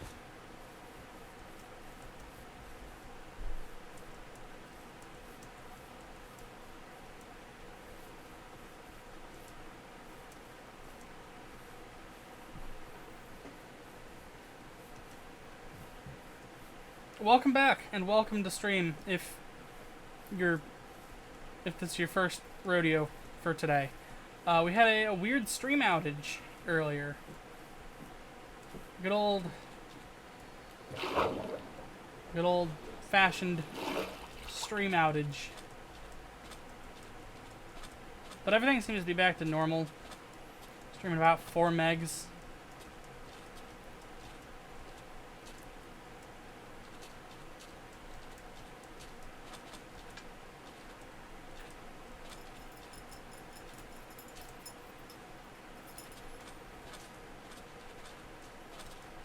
Welcome back, and welcome to stream if this is your first rodeo for today. We had a weird stream outage earlier. Good old fashioned stream outage. But everything seems to be back to normal. Streaming about 4 megs.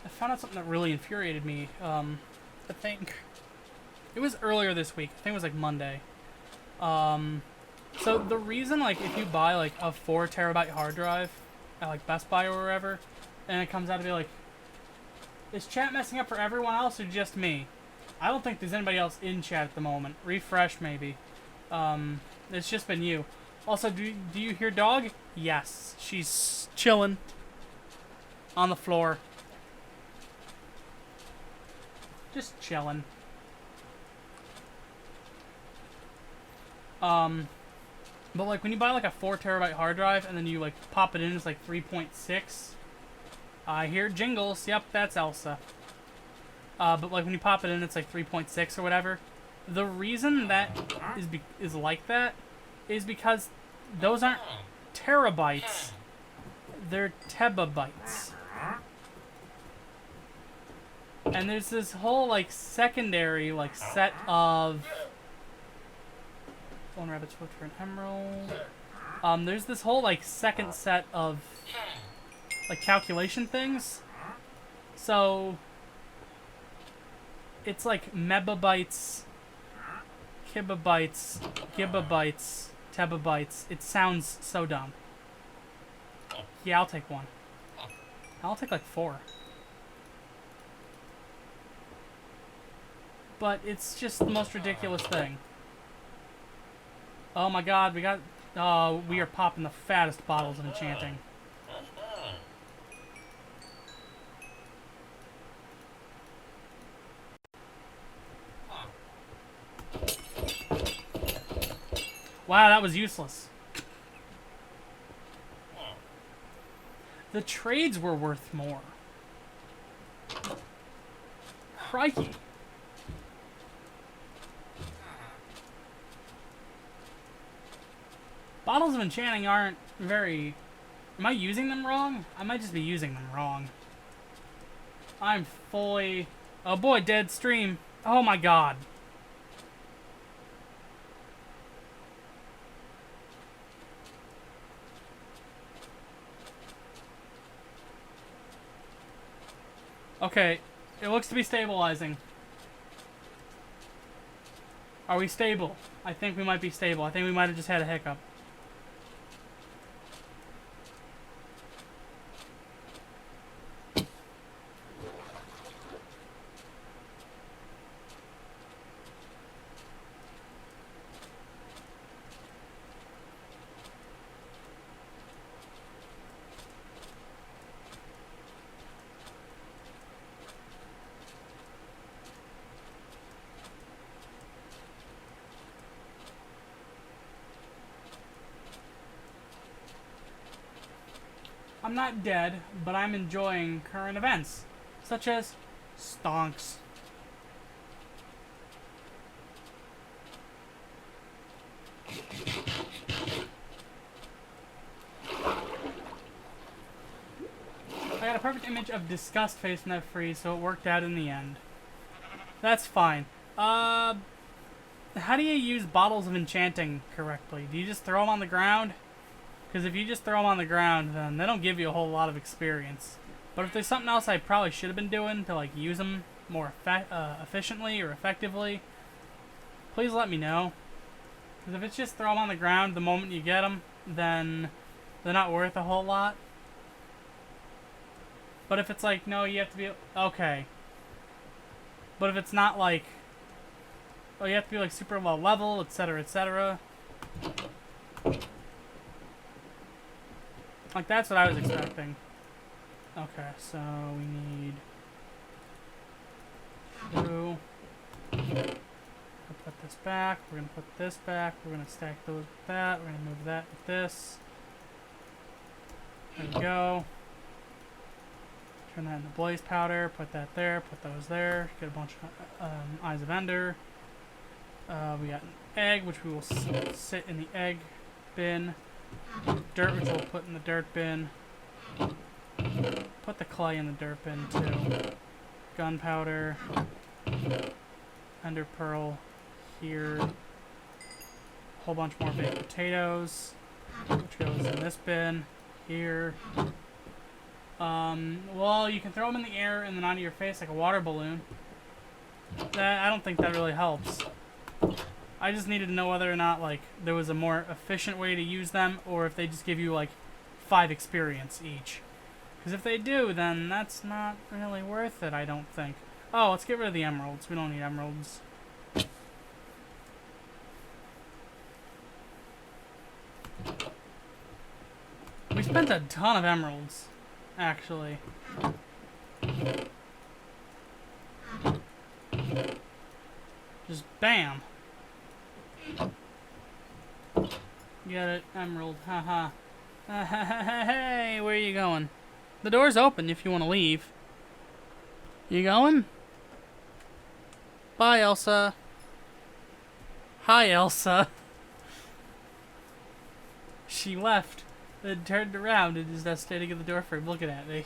I found out something that really infuriated me. I think it was earlier this week. I think it was like Monday. So the reason, like, if you buy like a 4 terabyte hard drive at like Best Buy or wherever, and it comes out to be like, is chat messing up for everyone else or just me? I don't think there's anybody else in chat at the moment. Refresh maybe. It's just been you. Also, do you hear dog? Yes, she's chilling on the floor. Just chilling. But like when you buy like a 4 terabyte hard drive and then you like pop it in, it's like 3.6. I hear jingles. Yep, that's Elsa. But like when you pop it in, it's like 3.6 or whatever. The reason that is like that is because those aren't terabytes. They're tebabytes. And there's this whole like secondary like set of one rabbit's foot for an emerald. There's this whole like second set of like calculation things. So it's like megabytes, kilobytes, gigabytes, tebabytes. It sounds so dumb. Yeah, I'll take one. I'll take like 4. But it's just the most ridiculous thing. Oh my god, we are popping the fattest bottles of enchanting. Wow, that was useless. The trades were worth more. Crikey. Bottles of enchanting aren't very... Am I using them wrong? I might just be using them wrong. I'm fully... Oh boy, dead stream. Oh my god. Okay, it looks to be stabilizing. Are we stable? I think we might be stable. I think we might have just had a hiccup. I'm not dead, but I'm enjoying current events, such as stonks. I got a perfect image of disgust face in that freeze, so it worked out in the end. That's fine. How do you use bottles of enchanting correctly? Do you just throw them on the ground? Because if you just throw them on the ground, then they don't give you a whole lot of experience. But if there's something else I probably should have been doing to like use them more efficiently or effectively, please let me know. Because if it's just throw them on the ground the moment you get them, then they're not worth a whole lot. But if it's like, no, you have to be... Okay. But if it's not like... Oh, you have to be like super low level, etc., etc. Like, that's what I was expecting. Okay, so we need... 2. We'll put this back. We're going to put this back. We're going to stack those with that. We're going to move that with this. There we go. Turn that into blaze powder. Put that there. Put those there. Get a bunch of Eyes of Ender. We got an egg, which we will sit in the egg bin. Dirt, which we'll put in the dirt bin. Put the clay in the dirt bin, too. Gunpowder. Ender pearl here. A whole bunch more baked potatoes, which goes in this bin here. Well, you can throw them in the air and then onto your face like a water balloon. I don't think that really helps. I just needed to know whether or not like there was a more efficient way to use them, or if they just give you like 5 experience each. Because if they do, then that's not really worth it, I don't think. Oh, let's get rid of the emeralds. We don't need emeralds. We spent a ton of emeralds, actually. Just bam. Get it, emerald, haha. Hey, where are you going? The door's open if you want to leave. You going? Bye, Elsa. Hi, Elsa. She left, then turned around and is now standing at the door frame looking at me.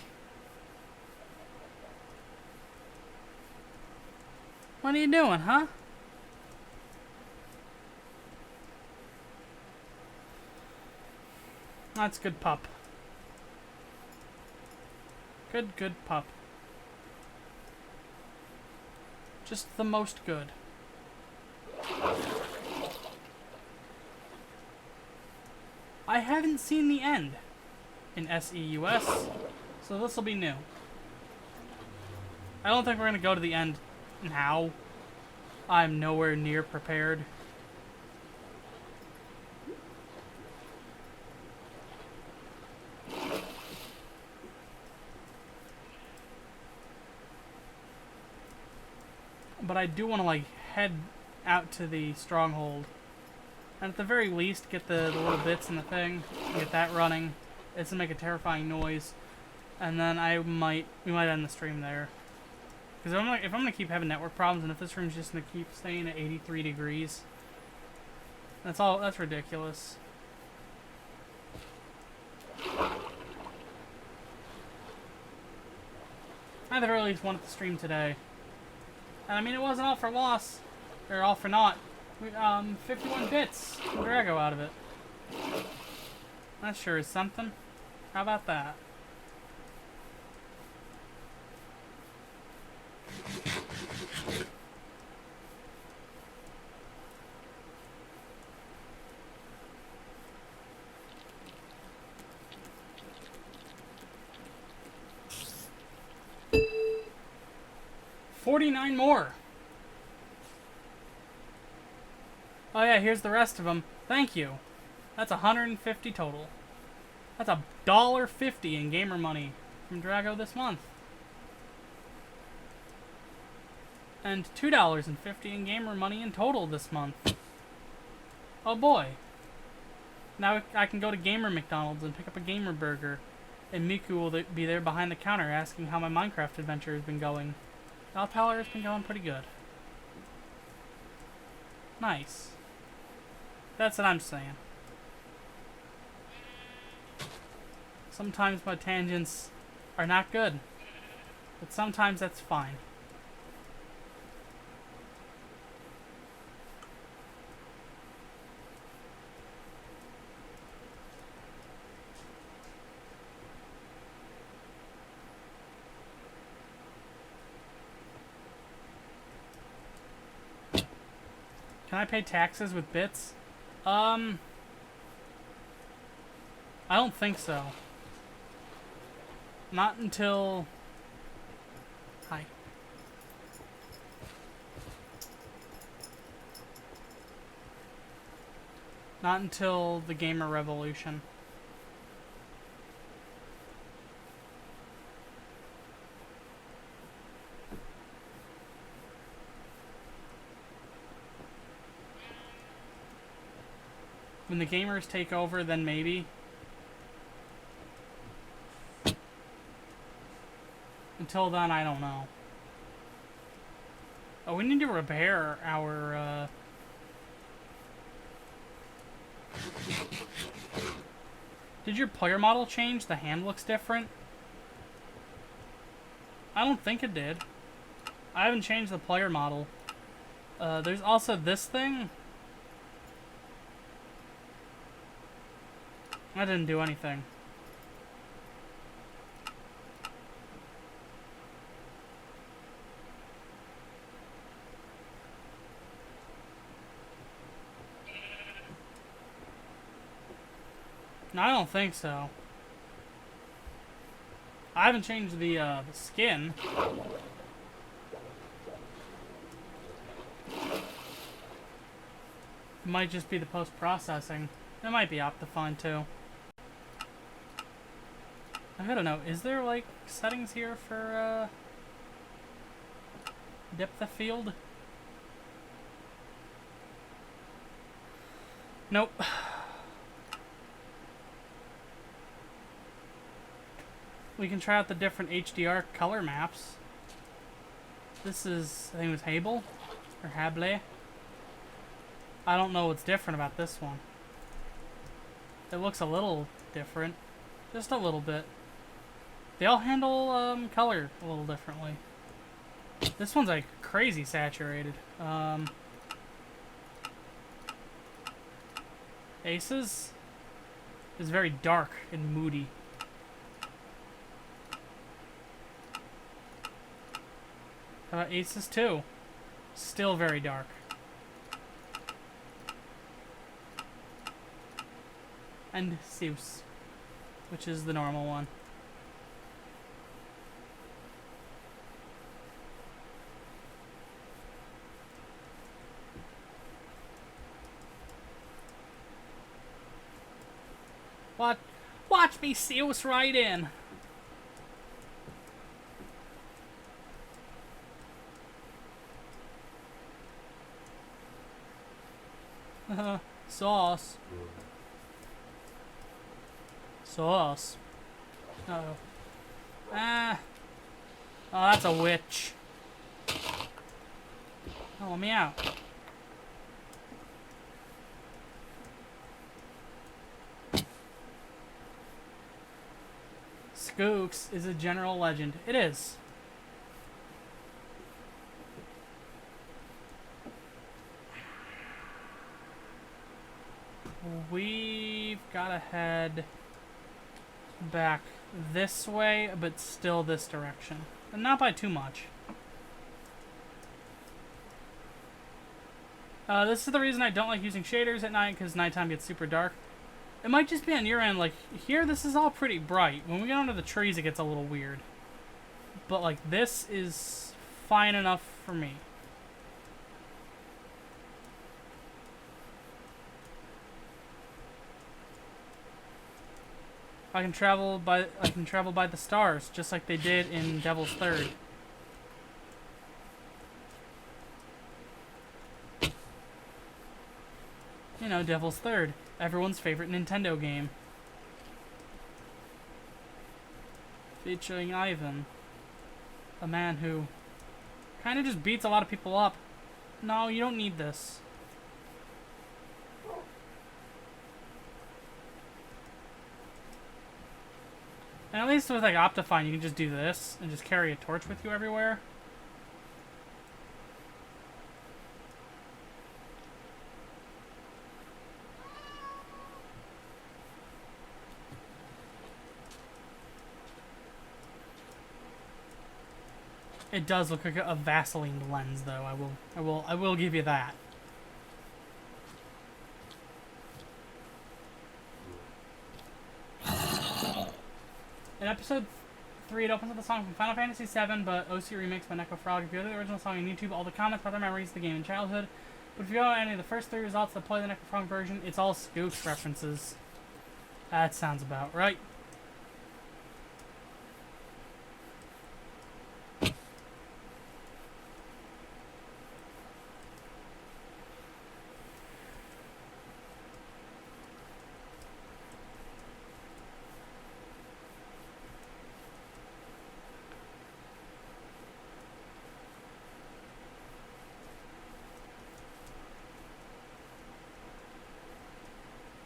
What are you doing, huh? That's good pup. Good pup. Just the most good. I haven't seen the end in SEUS, so this will be new. I don't think we're going to go to the end now. I'm nowhere near prepared. But I do want to like head out to the stronghold, and at the very least get the little bits in the thing, get that running. It's gonna make a terrifying noise, and then we might end the stream there. Because if I'm gonna keep having network problems, and if this room's just gonna keep staying at 83 degrees, that's ridiculous. I at the very least wanted to stream today. And I mean, it wasn't all for loss, or all for naught. 51 bits from Drago out of it. That sure is something. How about that? $49 more. Oh yeah, here's the rest of them. Thank you. That's 150 total. That's $1.50 in gamer money from Drago this month. And $2.50 in gamer money in total this month. Oh boy. Now I can go to Gamer McDonald's and pick up a gamer burger. And Miku will be there behind the counter asking how my Minecraft adventure has been going. I'll tell her it's been going pretty good. Nice. That's what I'm saying. Sometimes my tangents are not good, but sometimes that's fine. Can I pay taxes with bits? I don't think so. Not until... Hi. Not until the Gamer Revolution. When the gamers take over, then maybe. Until then, I don't know. Oh, we need to repair our, Did your player model change? The hand looks different? I don't think it did. I haven't changed the player model. There's also this thing. I didn't do anything. No, I don't think so. I haven't changed the skin. It might just be the post-processing. It might be Optifine too. I don't know. Is there like settings here for depth of field? Nope. We can try out the different HDR color maps. This is, I think it was Hable or Hable. I don't know what's different about this one. It looks a little different, just a little bit. They all handle color a little differently. This one's like crazy saturated. Aces is very dark and moody. Aces 2, still very dark. And Zeus, which is the normal one. What? Watch me Zeus right in. Sauce. Sauce. Uh-oh. Ah. Oh, that's a witch. Oh, let me out. Skooks is a general legend. It is. We've got to head back this way, but still this direction. But not by too much. This is the reason I don't like using shaders at night, because nighttime gets super dark. It might just be on your end. Like, here, this is all pretty bright. When we get onto the trees, it gets a little weird. But, like, this is fine enough for me. I can travel by the stars, just like they did in Devil's Third. You know, Devil's Third, everyone's favorite Nintendo game. Featuring Ivan, a man who kind of just beats a lot of people up. No, you don't need this. And at least with like Optifine, you can just do this and just carry a torch with you everywhere. It does look like a Vaseline lens, though. I will give you that. In episode 3, it opens with a song from Final Fantasy VII, but OC remix by Neko Frog. If you go to the original song on YouTube, all the comments about their memories of the game in childhood. But if you go to any of the first 3 results that play the Neko Frog version, it's all Scoops references. That sounds about right.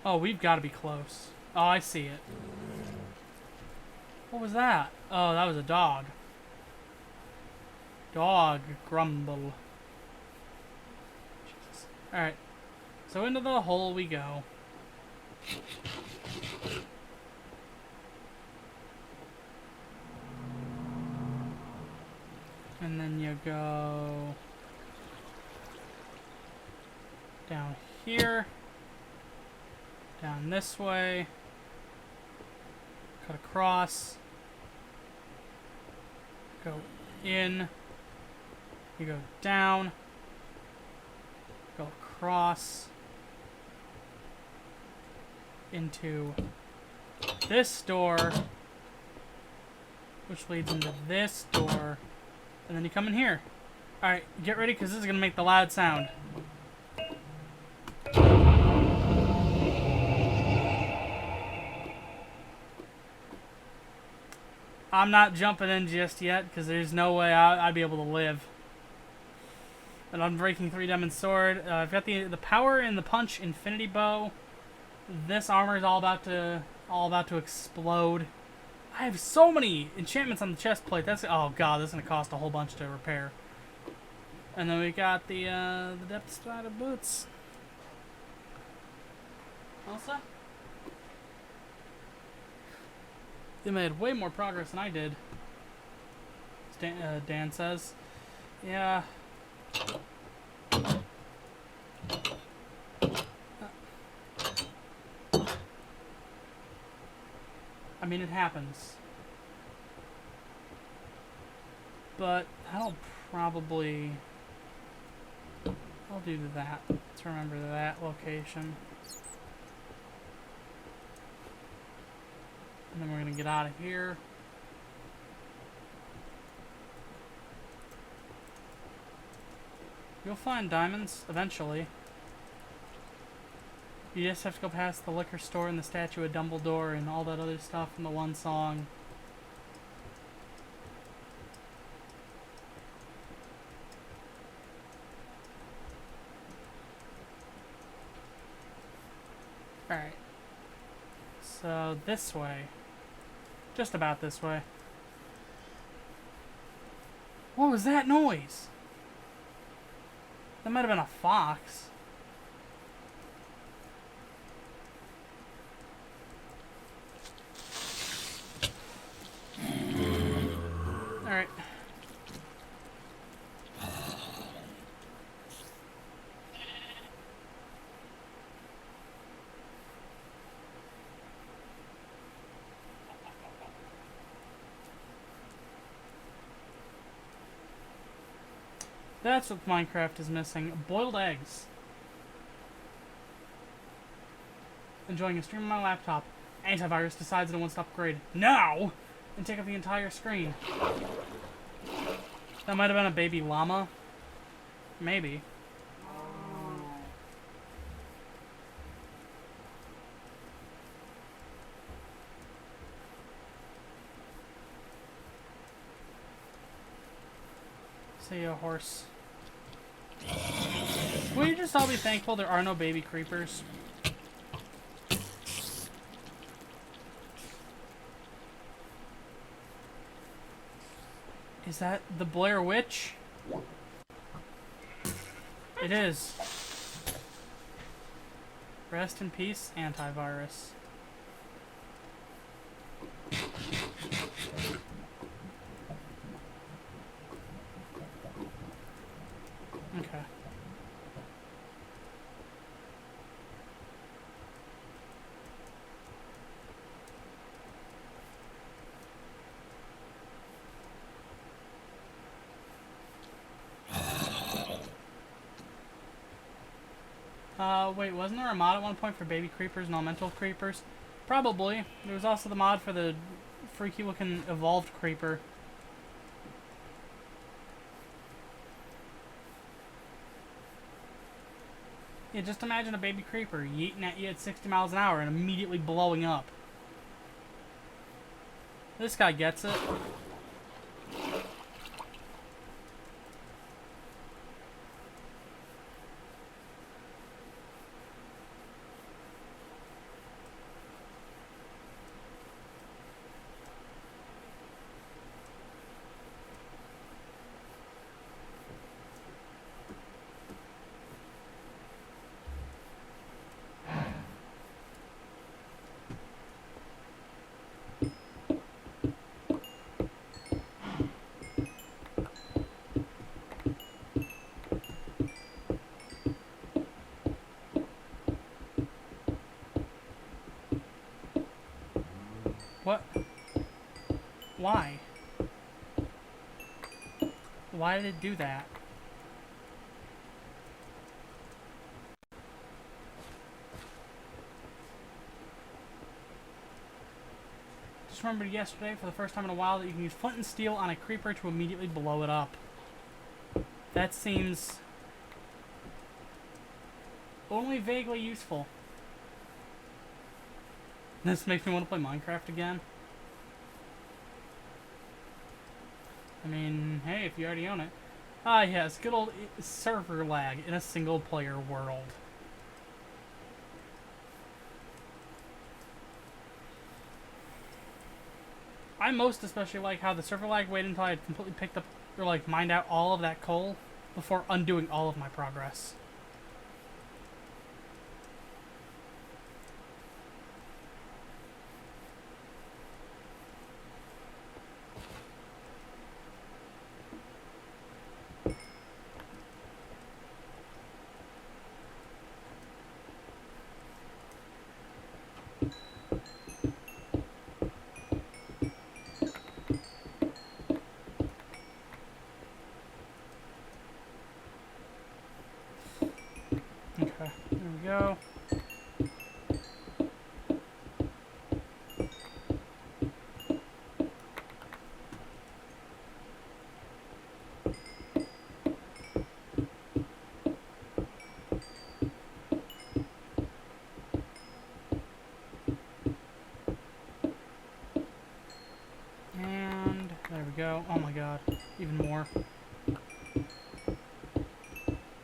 Oh, we've got to be close. Oh, I see it. What was that? Oh, that was a dog. Dog grumble. Jesus. Alright. So into the hole we go. And then you go down here. Down this way. Cut across. Go in. You go down. Go across. Into this door. Which leads into this door. And then you come in here. Alright, get ready because this is going to make the loud sound. I'm not jumping in just yet because there's no way I'd be able to live. An Unbreaking 3 Diamond Sword. I've got the power in the punch infinity bow. This armor is all about to explode. I have so many enchantments on the chest plate. That's oh god, that's gonna cost a whole bunch to repair. And then we got the depth strata boots. Elsa? They made way more progress than I did. Dan says. Yeah. I mean, it happens. But I'll probably... I'll do that. Let's remember that location. And then we're going to get out of here. You'll find diamonds eventually. You just have to go past the liquor store and the statue of Dumbledore and all that other stuff in the one song. Alright. So, this way. Just about this way. What was that noise? That might have been a fox. Alright. That's what Minecraft is missing. Boiled eggs. Enjoying a stream on my laptop. Antivirus decides it wants to upgrade now and take up the entire screen. That might have been a baby llama. Maybe. See a horse. Will you just all be thankful there are no baby creepers? Is that the Blair Witch? It is. Rest in peace, antivirus. Okay. wait, wasn't there a mod at one point for baby creepers and elemental creepers? Probably. There was also the mod for the freaky looking evolved creeper. Yeah, just imagine a baby creeper yeeting at you at 60 miles an hour and immediately blowing up. This guy gets it. What? Why? Why did it do that? Just remembered yesterday for the first time in a while that you can use flint and steel on a creeper to immediately blow it up. That seems only vaguely useful. This makes me want to play Minecraft again. I mean, hey, if you already own it. Ah, yes, good old server lag in a single-player world. I most especially like how the server lag waited until I had completely picked up, or like, mined out all of that coal before undoing all of my progress. Okay, there we go. And there we go. Oh my god, even more.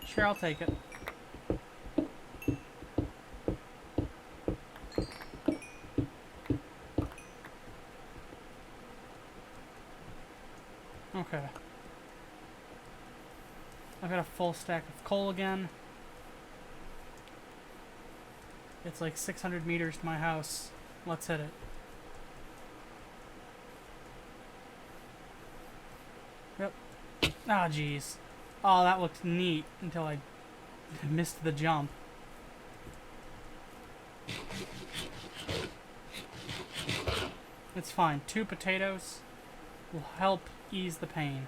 Sure, I'll take it. Okay. I've got a full stack of coal again. It's like 600 meters to my house. Let's hit it. Yep. Ah, jeez. Oh, that looked neat until I missed the jump. It's fine. 2 potatoes will help ease the pain.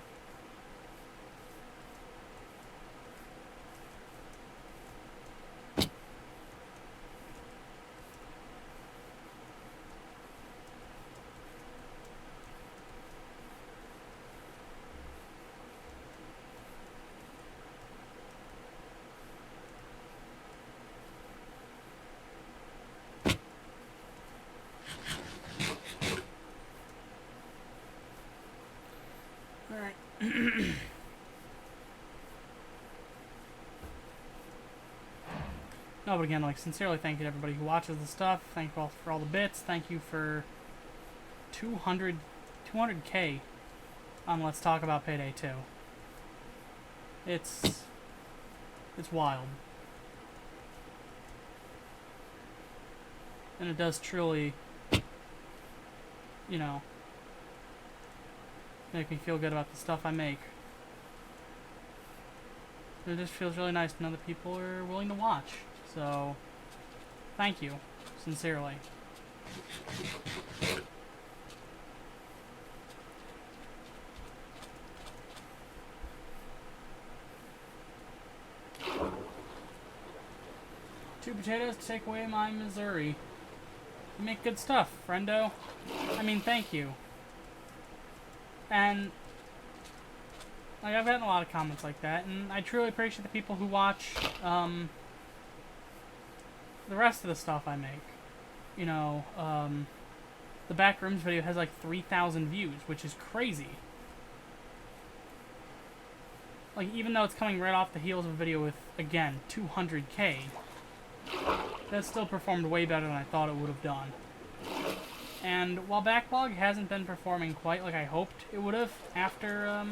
Alright. No, but again, like, sincerely thank you to everybody who watches the stuff. Thank you all for all the bits. Thank you for 200K on Let's Talk About Payday 2. It's wild. And it does truly, you know, make me feel good about the stuff I make. It just feels really nice to know that people are willing to watch. So, thank you, sincerely. potatoes to take away my Missouri. You make good stuff, friendo. I mean, thank you. And like, I've gotten a lot of comments like that, and I truly appreciate the people who watch the rest of the stuff I make. You know, the Backrooms video has like 3,000 views, which is crazy. Like, even though it's coming right off the heels of a video with, again, 200K, that still performed way better than I thought it would have done. And while Backlog hasn't been performing quite like I hoped it would have after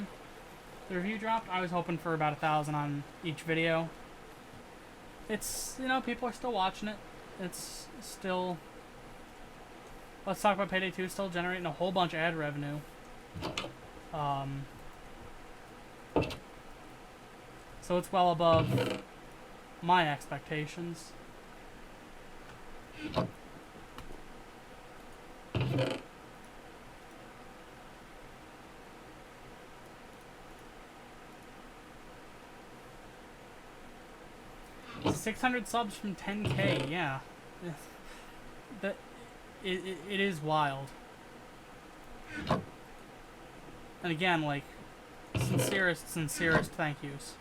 the review dropped, I was hoping for about 1,000 on each video. It's, you know, people are still watching it. It's still... Let's Talk About Payday 2 is still generating a whole bunch of ad revenue. So it's well above my expectations. $600 subs from 10K, yeah. It is wild. And again, like, sincerest thank yous.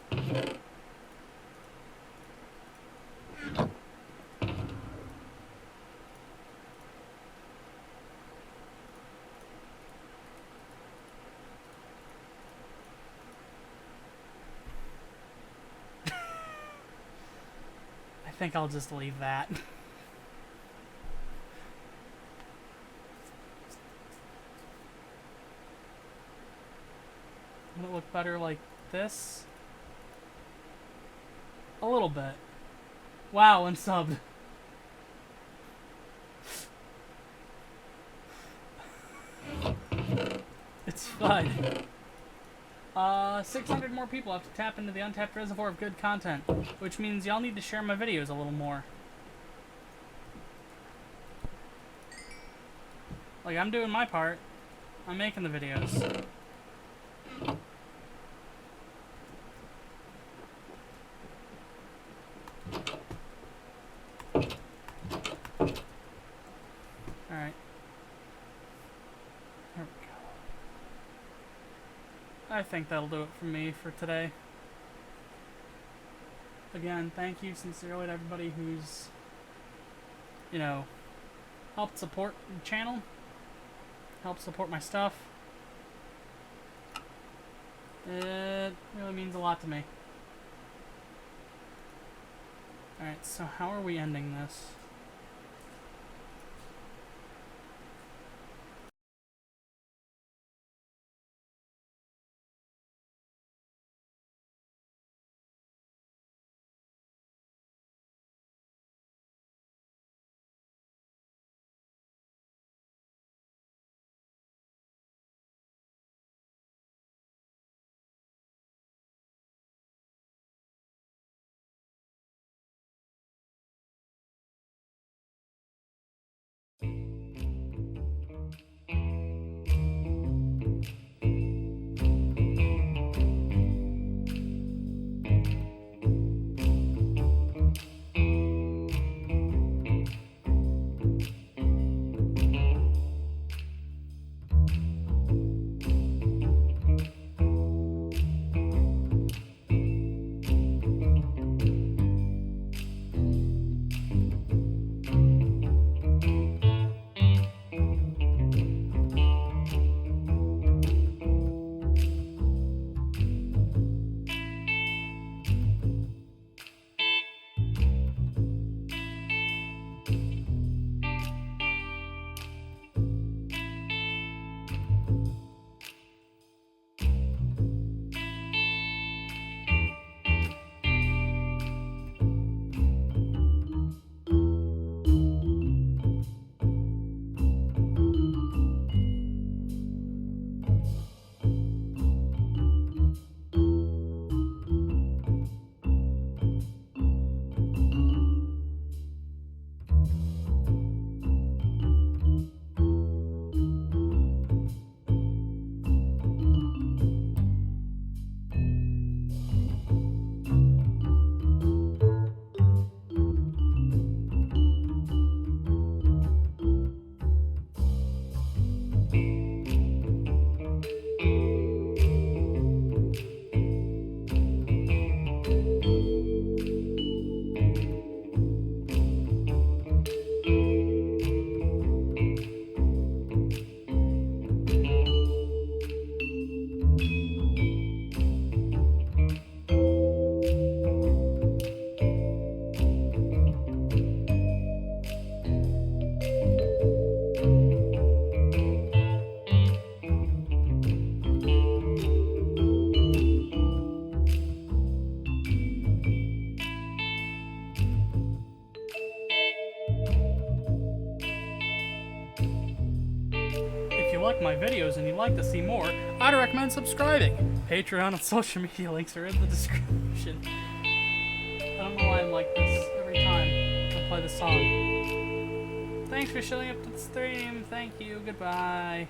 I think I'll just leave that. Would it look better like this? A little bit. Wow, unsubbed. It's fine. 600 more people have to tap into the untapped reservoir of good content, which means y'all need to share my videos a little more. Like, I'm doing my part. I'm making the videos. Alright. There we go. I think that'll do it for me for today. Again, thank you sincerely to everybody who's, you know, helped support the channel, helped support my stuff. It really means a lot to me. Alright, so how are we ending this? like my videos and you'd like to see more, I'd recommend subscribing. Patreon and social media links are in the description. I don't know why I'm like this every time I play the song. Thanks for showing up to the stream. Thank you. Goodbye.